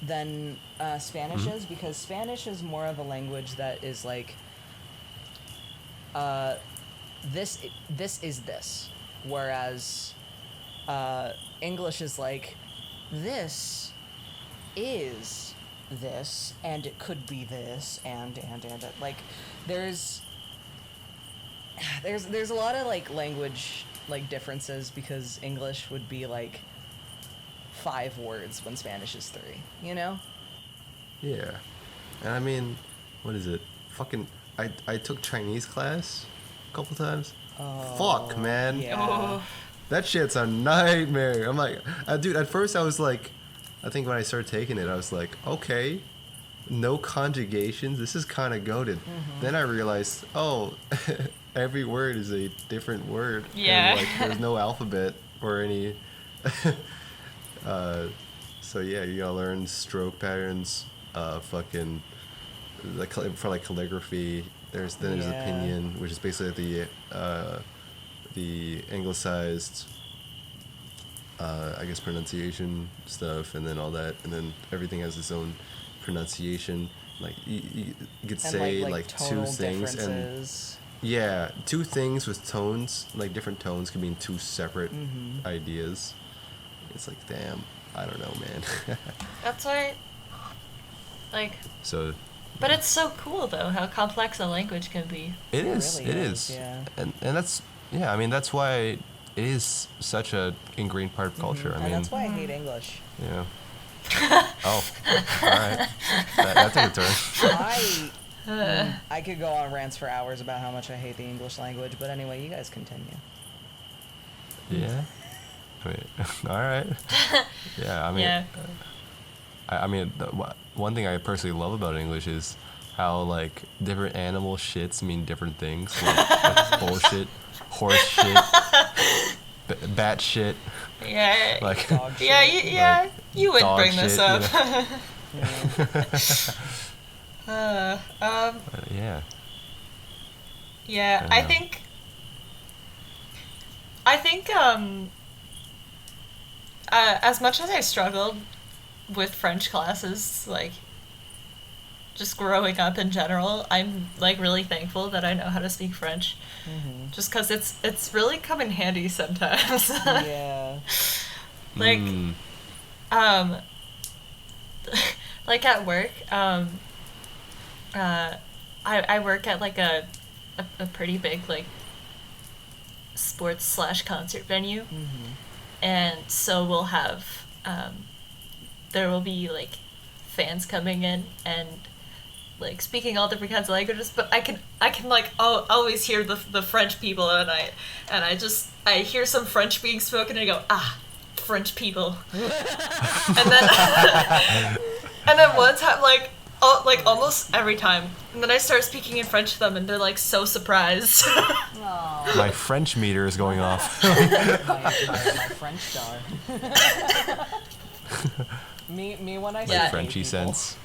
than Spanish is, because Spanish is more of a language that is like this is this, whereas English is like this is this, and it could be this, and like there's a lot of like language like differences, because English would be like 5 words when Spanish is 3, you know? Yeah. And I mean, what is it? Fucking I took Chinese class a couple times. Fuck, man. Yeah. Oh. That shit's a nightmare. I'm like, dude, at first I was like, I think when I started taking it, I was like, okay, no conjugations. This is kind of goated. Then I realized, oh, every word is a different word. Yeah. And, like, there's no alphabet or any. So yeah, you gotta learn stroke patterns. Fucking for like calligraphy. There's Yeah. opinion, which is basically the anglicized, I guess, pronunciation stuff, and then all that, and then everything has its own pronunciation. Like you could And say like two tonal things, and differences. yeah, two things with tones, like different tones, could mean two separate Mm-hmm. ideas. It's like, damn, I don't know, man. That's why, like, So but it's so cool though how complex a language can be. it It is, really it is, is, yeah. and that's yeah. I mean, that's why it is such a ingrained part of culture. I And mean, that's why I hate English. yeah. Oh, all right. That took a turn. I could go on rants for hours about how much I hate the English language, but anyway, you guys continue. Yeah. Wait. All right. Yeah. I mean, Yeah. I mean, one thing I personally love about English is how like different animal shits mean different things. Like bullshit, horse shit, bat shit. Yeah. Like Dog shit. Yeah, like, you would dog bring this shit, up. you know? Yeah. Yeah, I I know. think as much as I struggled with French classes, like just growing up in general, I'm like really thankful that I know how to speak French. Just because it's really come in handy sometimes. Yeah. Like, Mm. like at work, I work at like a pretty big like sports / concert venue, and so we'll have there will be like fans coming in and like speaking all different kinds of languages, but I can like always hear the French people, and I hear some French being spoken, and I go, French people. and then one time, like almost every time, and then I start speaking in French to them, and they're like so surprised. Aw, My French meter is going off. my French star. me when I Yeah. say gay Frenchy people. sense.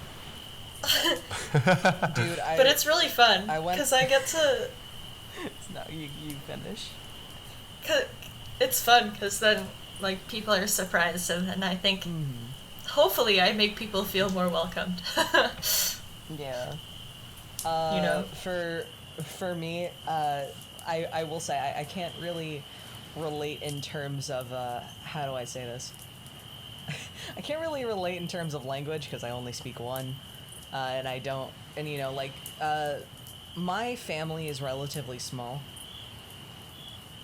Dude, But it's really fun I went- because I get to. No, you finish. It's fun because then like people are surprised, and then I think hopefully I make people feel more welcomed. Yeah. You know? For me, I will say I can't really relate in terms of how do I say this? I can't really relate in terms of language because I only speak one, and I don't, and my family is relatively small.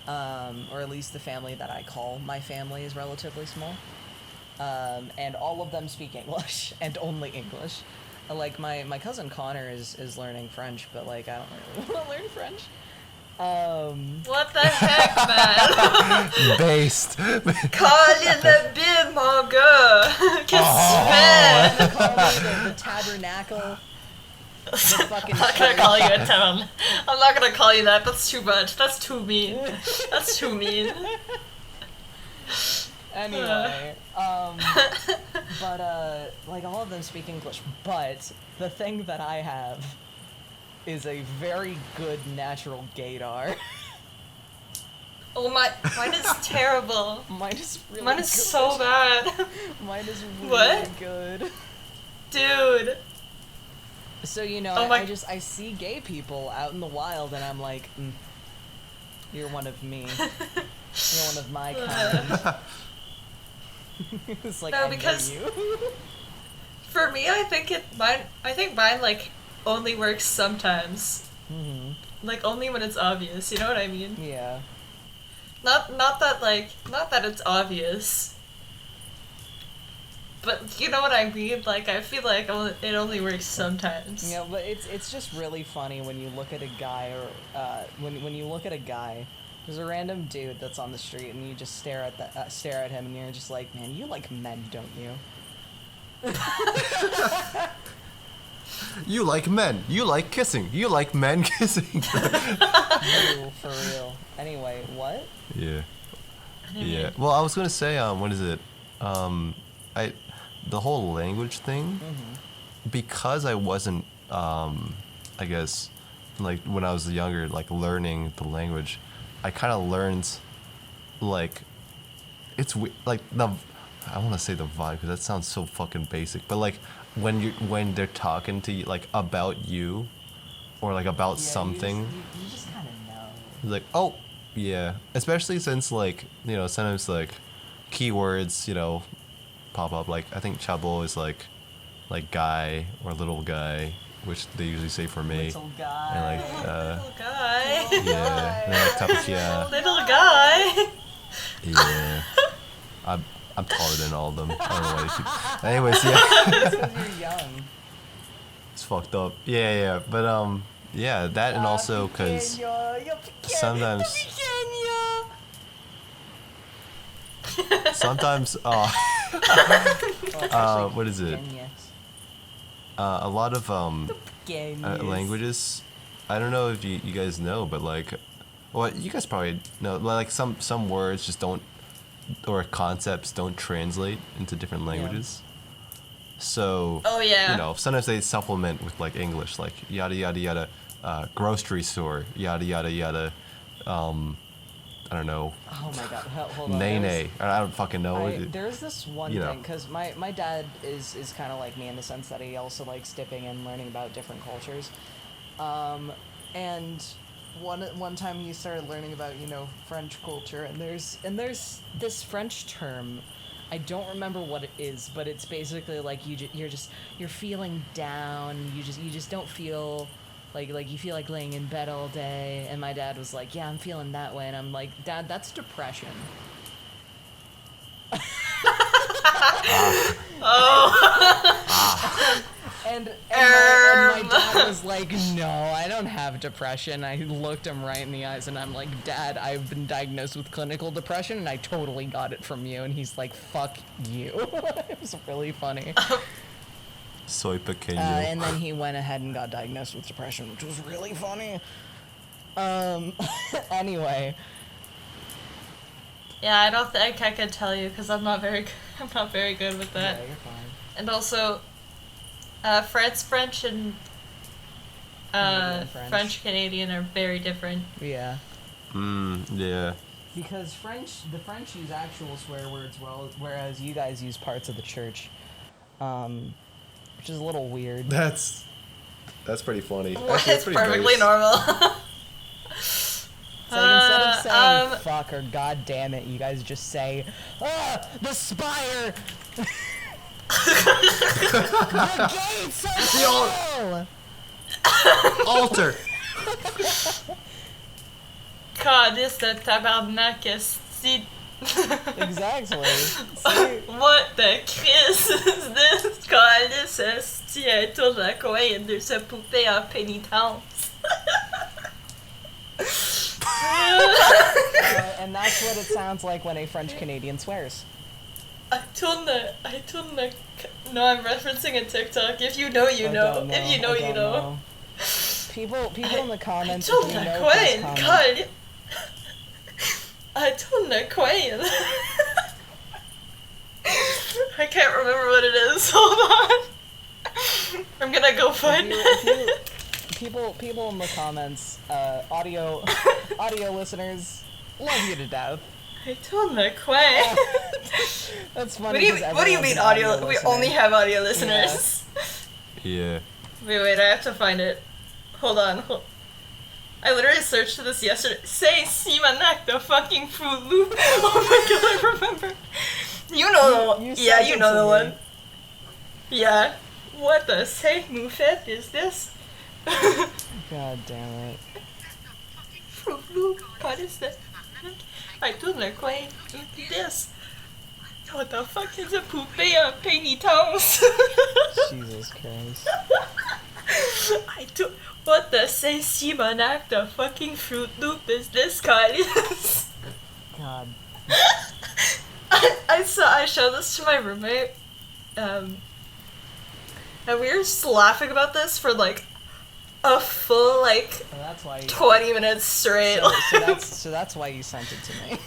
Or at least the family that I call my family is relatively small. And all of them speak English, and only English. Like, my cousin Connor is learning French, but, like, I don't really want to learn French. What the heck, man? Based. Colin le bien, mon gars. Qu'est-ce que tu fais? Call me the tabernacle. The fucking I'm not gonna call you a town. I'm not gonna call you that. That's too much. That's too mean. That's too mean. Anyway, but like, all of them speak English, but the thing that I have is a very good natural gaydar. Oh my, mine is terrible. Mine is really Mine is good. so bad. Mine is really What? good. Dude. So, you know, Oh my- I see gay people out in the wild, and I'm like, you're one of me. You're one of my kind. It's like, No, I because- know you. For me, I think mine like only works sometimes. Mm-hmm. Like only when it's obvious. You know what I mean? Yeah. Not that it's obvious. But you know what I mean? Like, I feel like it only works sometimes. Yeah, but it's just really funny when you look at a guy, or when you look at a guy, there's a random dude that's on the street, and you just stare at him, and you're just like, man, you like men, don't you? You like men. You like kissing. You like men kissing. No, for real. Anyway, what? Yeah. Yeah. Well, I was gonna say, what is it? The whole language thing, because I wasn't, I guess, like when I was younger, like learning the language, I kind of learned, like, like I want to say the vibe because that sounds so fucking basic, but like when they're talking to you like about you, or like about something. You just kind of know. Like, oh, yeah. Especially since, like, you know, sometimes, like, keywords, you know, pop up. Like, I think chabo is, like guy or little guy, which they usually say for me. Little guy. And, like, Little guy. yeah. And, like, tapatia. Little guy. Yeah. I'm taller than all of them. I don't know why they keep... Anyways, yeah. Because you're young. It's fucked up. Yeah. But, yeah, that and also because sometimes... Sometimes, what is it? A lot of languages. I don't know if you guys know, but like, well, you guys probably know. Like some words just don't, or concepts don't translate into different languages. So, Oh yeah. you know, sometimes they supplement with like English, like yada yada yada, grocery store, yada yada yada. I don't know. Oh my god, hold on. Nay. I don't fucking know. There's this one you know. thing, because my dad is kind of like me in the sense that he also likes dipping and learning about different cultures. And one time he started learning about, you know, French culture, and there's this French term. I don't remember what it is, but it's basically like you're feeling down. You just don't feel like you feel like laying in bed all day. And my dad was like, "Yeah, I'm feeling that way," and I'm like, "Dad, that's depression." And my dad was like, "No, I don't have depression." I looked him right in the eyes and I'm like, "Dad, I've been diagnosed with clinical depression and I totally got it from you." And he's like, "Fuck you." It was really funny. Soy pequeño. And then he went ahead and got diagnosed with depression, which was really funny. Anyway. Yeah, I don't think I could tell you because I'm not very good with that. Yeah, you're fine. And also, French and Canadian French. French Canadian are very different. Yeah. Yeah. Because the French use actual swear words, whereas you guys use parts of the church, which is a little weird. That's pretty funny. It's perfectly normal. So instead of saying fuck or god damn it, you guys just say, the spire! The gates are full! Altar! Calice de tabarnak, esti. Exactly. See? What the kiss is this? Calice, esti, elle tourne le coin et de se poupée en pénitence. And that's what it sounds like when a French Canadian swears. I tourne the, no, I'm referencing a TikTok. If you know, you know. If you know, you know. People in the comments, I if tourne you le know, coin, please comment. I tourne le coin. I can't remember what it is. Hold on. I'm gonna go find it. People in the comments, audio listeners, love you to death. I tourne le coin. That's funny. What do you mean audio? We only have audio listeners. Yeah. Wait, I have to find it. Hold on. I literally searched this yesterday. Say Simonac, the fucking Fruit Loop. Oh my god, I remember. You know the one. Yeah, you know the one. Yeah. What the say moufette is this? God damn it. Fruit Loop. What is that? I tourne le coin. This. What the fuck is a poupée en pénitence? Jesus Christ. What the Saint Simonac, the fucking Fruit Loop is this, guys? God. I showed this to my roommate, and we were just laughing about this for like a full Well, that's why 20 minutes straight. So that's why you sent it to me.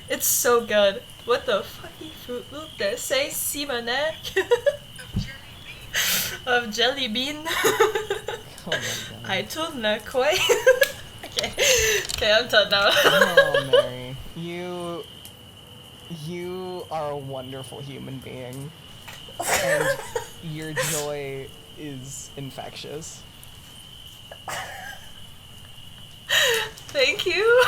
It's so good. What the fucking Fruit Loop? The Saint Simonac of jelly bean. Oh my god. I tourne le coin. Okay, I'm done now. Oh, Mary, you are a wonderful human being, and your joy is infectious. Thank you.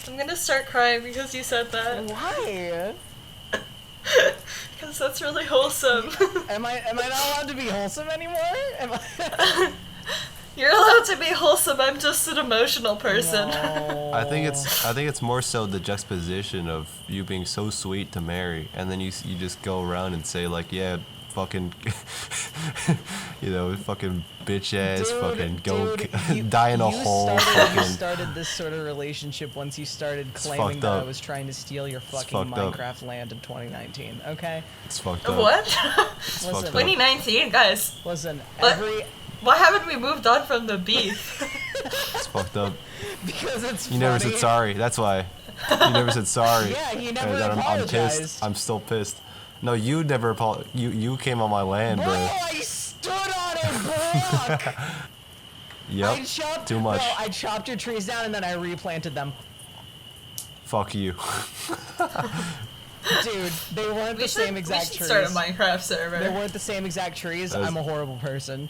I'm gonna start crying because you said that. Why? Because that's really wholesome. Am I not allowed to be wholesome anymore? Am I? You're allowed to be wholesome. I'm just an emotional person. No. I think it's more so the juxtaposition of you being so sweet to Mary, and then you just go around and say like, yeah, fucking, fucking bitch ass, fucking go die in a hole. You started this sort of relationship once you started claiming that I was trying to steal your fucking Minecraft land in 2019. Okay. It's fucked up. What? It's fucked up. 2019, guys. Listen, Why haven't we moved on from the beef? It's fucked up. Because it's You never said sorry. That's why. You never said sorry. Yeah, he never And I'm apologized. pissed. I'm still pissed. No, you never apologized. You came on my land, Bro, bro. I stood on a block. Yep. Too much. Bro, I chopped your trees down and then I replanted them. Fuck you. Dude, they weren't the same exact trees. Start a Minecraft server. They weren't the same exact trees. I'm a horrible person.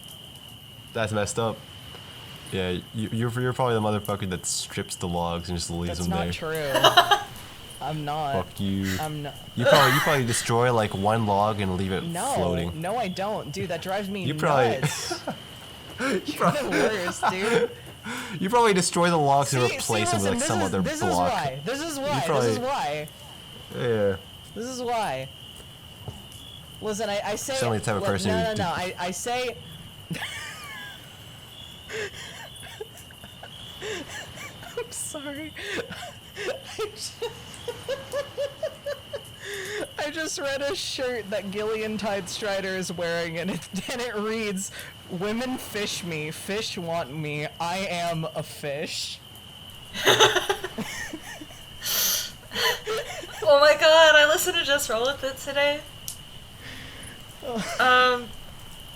That's messed up. Yeah, you're probably the motherfucker that strips the logs and just leaves them there. That's not true. I'm not. Fuck you. I'm not. You probably destroy like one log and leave it floating. No, I don't, dude. That drives me You probably. nuts. You're the worst, dude. You probably destroy the logs and replace them with like some other this block. This is Yeah. This is why. Listen, I say. Certainly the type of person no, who no, do- no. I say. I'm sorry. I just read a shirt that Gillian Tide Strider is wearing, and it reads, "Women fish me, fish want me, I am a fish." Oh my god, I listened to Just Roll With It today.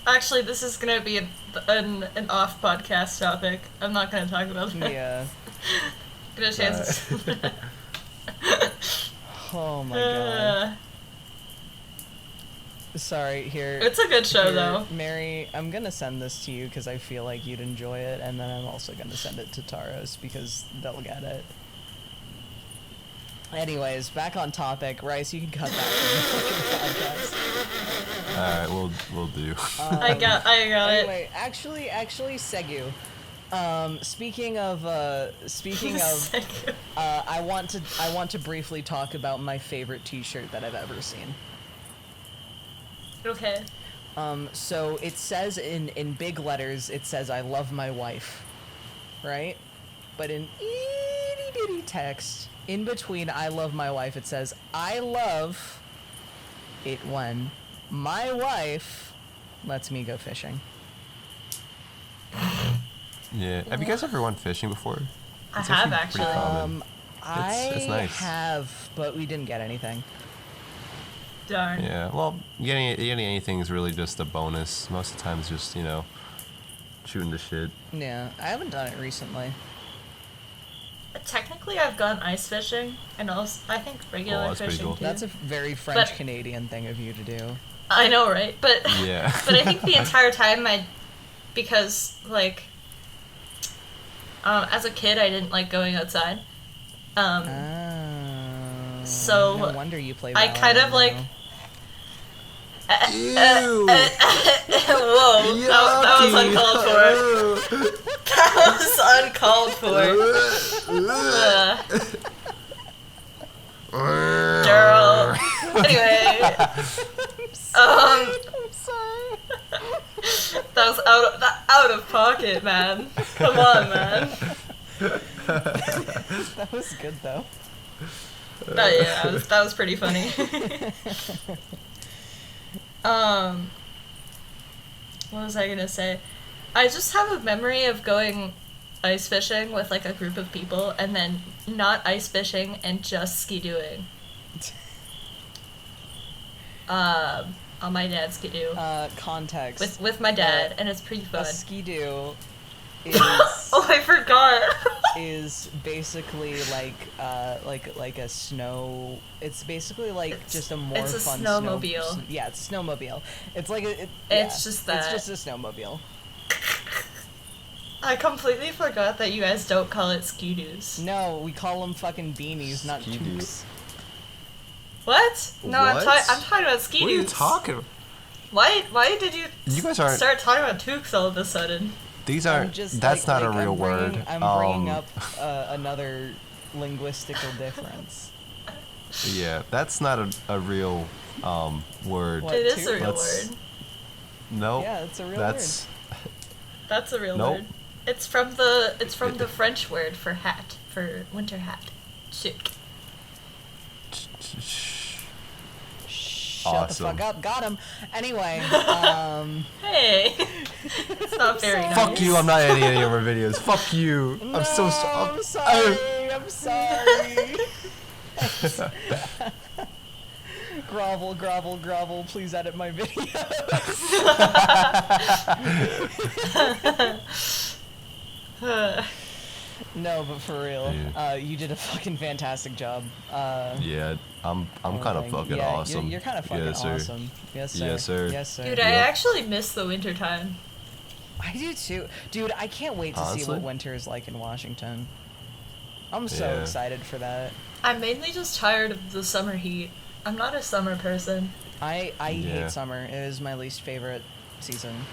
Actually, this is gonna be an off podcast topic. I'm not gonna talk about that. Yeah. Gonna chance. Oh my god. Sorry, here. It's a good show, though. Mary, I'm gonna send this to you because I feel like you'd enjoy it, and then I'm also gonna send it to Taros because they'll get it. Anyways, back on topic. Rice, you can cut that from the fucking podcast. right, we'll do. I got it. Anyway, actually, Segu. Speaking of, I want to briefly talk about my favorite T-shirt that I've ever seen. Okay. So it says in big letters, it says "I love my wife," right? But in itty bitty text, in between "I love my wife," it says "I love it when my wife lets me go fishing." Yeah. Have you guys ever went fishing before? I It's have actually pretty actually. common. It's nice. have, but we didn't get anything. Darn. Yeah. Well, getting anything is really just a bonus. Most of the time, it's just shooting the shit. Yeah, I haven't done it recently. Technically, I've gone ice fishing, and also I think regular that's pretty fishing cool. too. That's a very French Canadian thing of you to do. I know, right? But Yeah. but I think the entire time because like as a kid I didn't like going outside. So no wonder you play. I kind of like. now. Ew. Whoa, that was uncalled for. That was uncalled for. Girl. Anyway, I'm sorry. that was out of pocket, man. Come on, man. That was good though. Yeah, that was pretty funny. What was I gonna say? I just have a memory of going ice fishing with like a group of people and then not ice fishing and just ski-dooing. On my dad's ski-doo. Context. With my dad, and it's pretty A fun. ski-doo is Oh, I forgot. is basically like a snow. It's basically like just a more it's a fun snowmobile. Yeah, it's a snowmobile. It's like It's just that. It's just a snowmobile. I completely forgot that you guys don't call it ski-doos. No, we call them fucking beanies, not Ski-doo. toques. What? No, What? I'm talking about ski-doos. What are you talking about? Why did you You guys aren't. start talking about toques all of a sudden? These I'm aren't. just, That's like, not a real I'm word. bringing, I'm bringing up another linguistical difference. Yeah, that's not a real word. What, It is a toque? real That's- word. Nope. Yeah, it's a real That's That's a real Nope. word. It's from the French word for hat, for winter hat. Toque. Shut Awesome. the fuck up. Got him. Anyway, Hey, it's not very nice. Fuck you! I'm not editing any of our videos. Fuck you! I'm so I'm sorry. sorry. I'm sorry. Grovel, grovel, grovel. Please edit my videos. No, but for real, you did a fucking fantastic job. Yeah, I'm kind of fucking yeah, awesome. You're kind of fucking Yes, sir. awesome. Yes, sir. Yes, sir. Yes, sir. Dude, I Yep. actually miss the winter time. I do too. Dude, I can't wait to see Honestly? what winter is like in Washington. I'm so Yeah. excited for that. I'm mainly just tired of the summer heat. I'm not a summer person. I Yeah. hate summer. It is my least favorite season.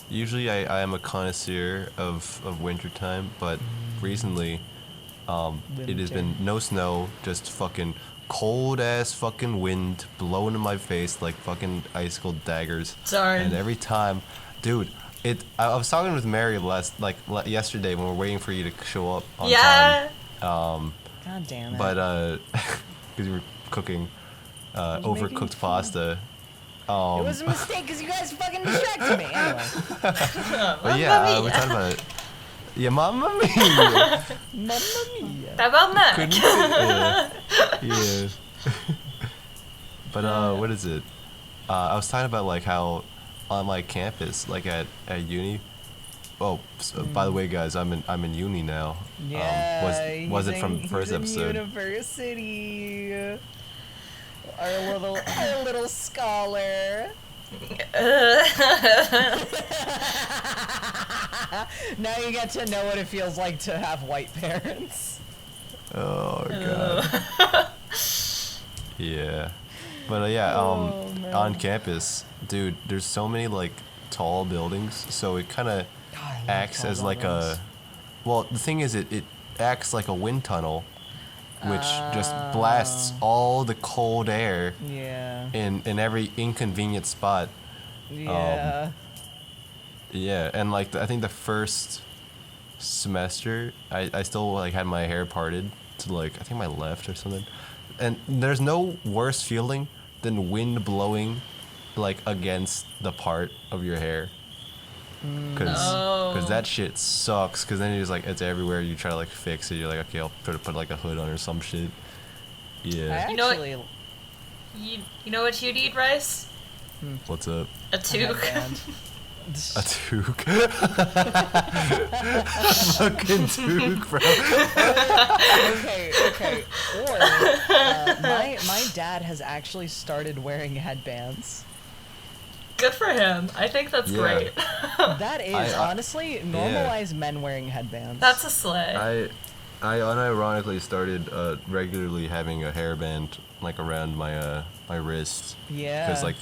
Usually, I am a connoisseur of wintertime, but recently, it has been no snow, just fucking cold ass fucking wind blowing in my face like fucking icicle daggers. Darn. And every time, dude, I was talking with Mary yesterday when we were waiting for you to show up on Yeah. time. God damn it. But because you were cooking was making overcooked food. pasta. It was a mistake because you guys fucking distracted me. Anyway. But yeah, we talked about it. Yeah, Mamma Mia. Mamma mia. How about Mac? Couldn't fit. Yeah. But what is it? I was talking about like how on my campus, like at uni. Oh, so, by the way, guys, I'm in uni now. Yeah. Wasn't from the he's first in episode. University. Our little scholar. Now you get to know what it feels like to have white parents. Oh god. Yeah. But yeah, Oh, man. on campus, dude, there's so many like tall buildings, so it kind of God, I love acts tall as like buildings. well, the thing is, it acts like a wind tunnel, which just blasts Oh. all the cold air Yeah. in every inconvenient spot. Yeah. Yeah, and like I think the first semester, I still like had my hair parted to like I think my left or something, and there's no worse feeling than wind blowing like against the part of your hair, cause Oh. that shit sucks. Cause then you're just like it's everywhere. You try to like fix it. You're like okay, I'll put like a hood on or some shit. I Yeah. You know what- actually You know what you need, Rice? What's up? A toque. headband. A toque. Fucking toque, bro. Okay. Or my dad has actually started wearing headbands. Good for him. I think that's Yeah. great. That is I- honestly normalize men wearing headbands. That's a slay. I unironically started regularly having a hairband like around my wrist. Yeah. Because like,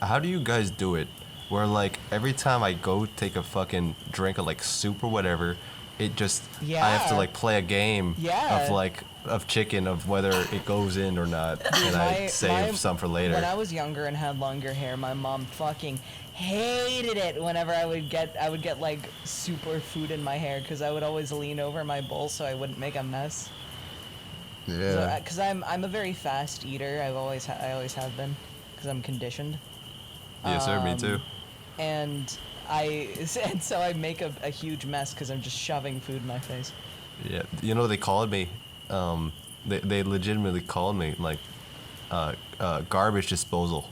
how do you guys do it? Where like every time I go take a fucking drink of like soup or whatever, it just I have to Yeah. like play a game Yeah. of chicken of whether it goes in or not, and I save some for later. When I was younger and had longer hair, my mom fucking hated it whenever I would get like super food in my hair because I would always lean over my bowl so I wouldn't make a mess. Yeah. Because I'm a very fast eater. I always have been because I'm conditioned. Yes, sir. Me too. And so I make a huge mess because I'm just shoving food in my face. Yeah, you know they called me. They legitimately called me like garbage disposal,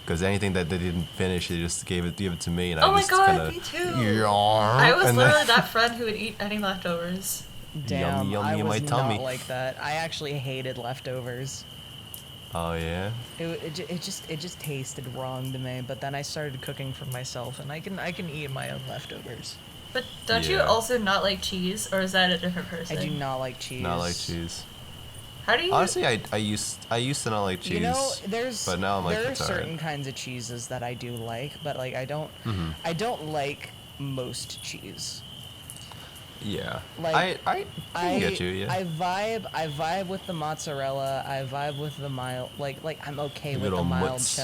because anything that they didn't finish, they just give it to me, and Oh I my just God, kind of. me too. I was and literally that friend who would eat any leftovers. Damn, yummy I in was my tummy. not like that. I actually hated leftovers. Oh yeah. It just tasted wrong to me. But then I started cooking for myself, and I can eat my own leftovers. But don't you Yeah. also not like cheese, or is that a different person? I do not like cheese. Not like cheese. How do you? Honestly, I used to not like cheese. You know, but now I'm like, there are it's alright. certain kinds of cheeses that I do like, but like I don't like most cheese. Yeah. Like, I can get you. Yeah. I vibe with the mozzarella. I vibe with the mild, like I'm okay with the Little mild mutts.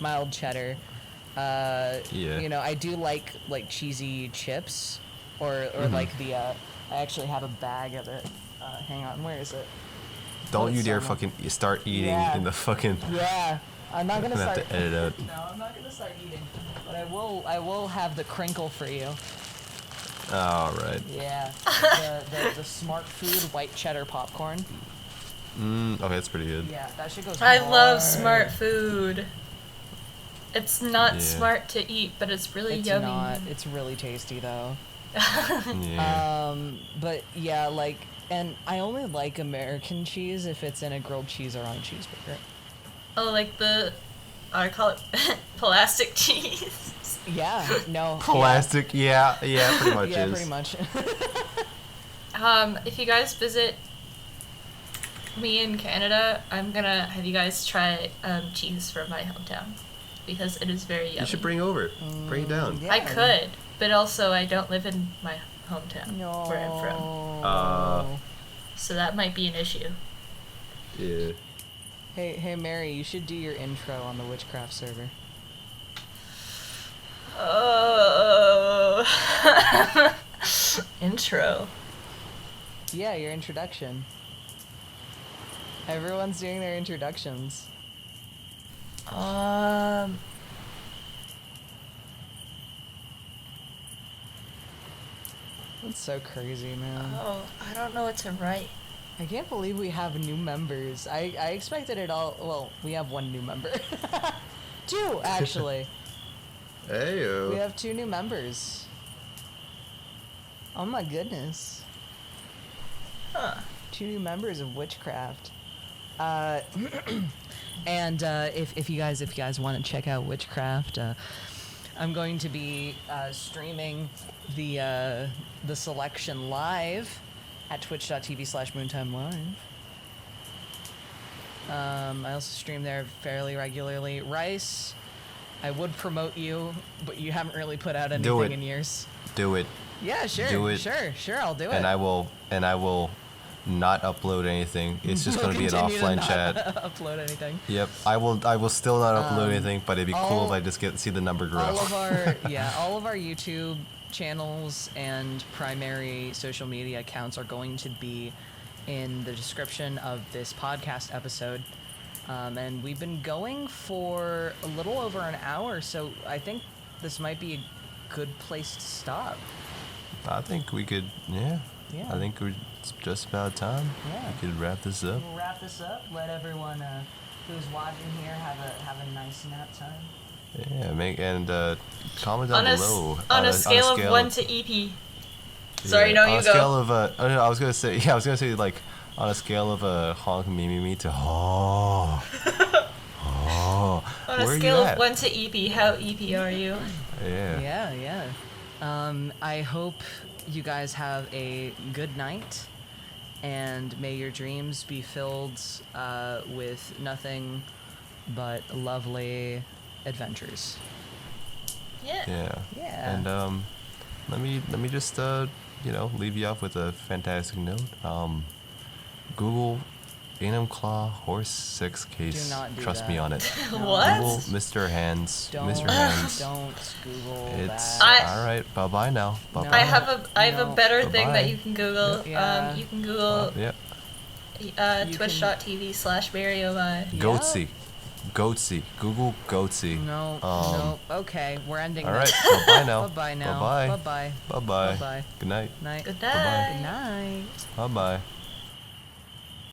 mild cheddar. Yeah. You know, I do like cheesy chips, or like the. I actually have a bag of it. Hang on, where is it? Don't you it's dare somewhere. fucking start eating Yeah. in the fucking. Yeah, I'm not gonna I'm gonna start. have to edit out. No, I'm not gonna start eating, but I will have the crinkle for you. All right. Yeah, the smart food white cheddar popcorn. Okay, that's pretty good. Yeah, that shit goes. I love hard. smart food. It's not Yeah. smart to eat, but it's really It's yummy. not. It's really tasty though. Yeah. But yeah, like, and I only like American cheese if it's in a grilled cheese or on a cheeseburger. Oh, like I call it plastic cheese. Yeah. No. Plastic. Yeah. Pretty much Yeah, is. pretty much. If you guys visit me in Canada, I'm gonna have you guys try cheese from my hometown because it is very yummy. You should bring over. Bring it down. Yeah. I could, but also I don't live in my hometown where I'm from, so that might be an issue. Yeah. Hey, Mary, you should do your intro on the witchcraft server. Oh, intro. Yeah, your introduction. Everyone's doing their introductions. That's so crazy, man. Oh, I don't know what to write. I can't believe we have new members. I expected it all. Well, we have one new member. Two, actually. Heyo. We have 2 new members. Oh my goodness. Huh. 2 new members of Witchcraft. And if you guys want to check out Witchcraft, I'm going to be streaming the selection live at twitch.tv/moontimelive. I also stream there fairly regularly. Rice, I would promote you, but you haven't really put out Do anything it. in years. Do it. Yeah, sure. Do it. Sure, I'll do it. And I will not upload anything. It's just We'll gonna be an continue to offline not chat. upload anything. Yep. I will still not upload anything, but it'd be cool if I just see the number grow. All of our YouTube channels and primary social media accounts are going to be in the description of this podcast episode. And we've been going for a little over an hour, so I think this might be a good place to stop. I think we could, yeah. Yeah. I think it's just about time. Yeah. We could wrap this up. We'll wrap this up. Let everyone who's watching here have a nice nap time. Yeah, comment down below. On a scale of 1 to Eepy. Sorry, no, on you a go. scale of I was gonna say like on a scale of honk me to oh. On a scale of 1 to Eepy, how Eepy are you? Yeah. I hope you guys have a good night, and may your dreams be filled with nothing but lovely adventures. Yeah. Yeah. And let me just leave you off with a fantastic note. Google Venom Claw Horse 6 case. Do not do Trust that. me on it. What? Google Mr. Hands. Don't, Mr. Hands. don't Google It's that. all right. Bye bye now. Bye No. bye. I have a No. better thing that Bye-bye. you can Google. Yeah. You can Google Yeah. You twitch.tv/MarioMai. Goatsy. Goatsy. Google Goatsy. No. Okay, we're ending All right. this. Bye bye now. Bye-bye now. Bye bye. Bye-bye. Bye bye. Bye-bye. Good night. Night. Good Bye-bye. Good night. night. Bye bye.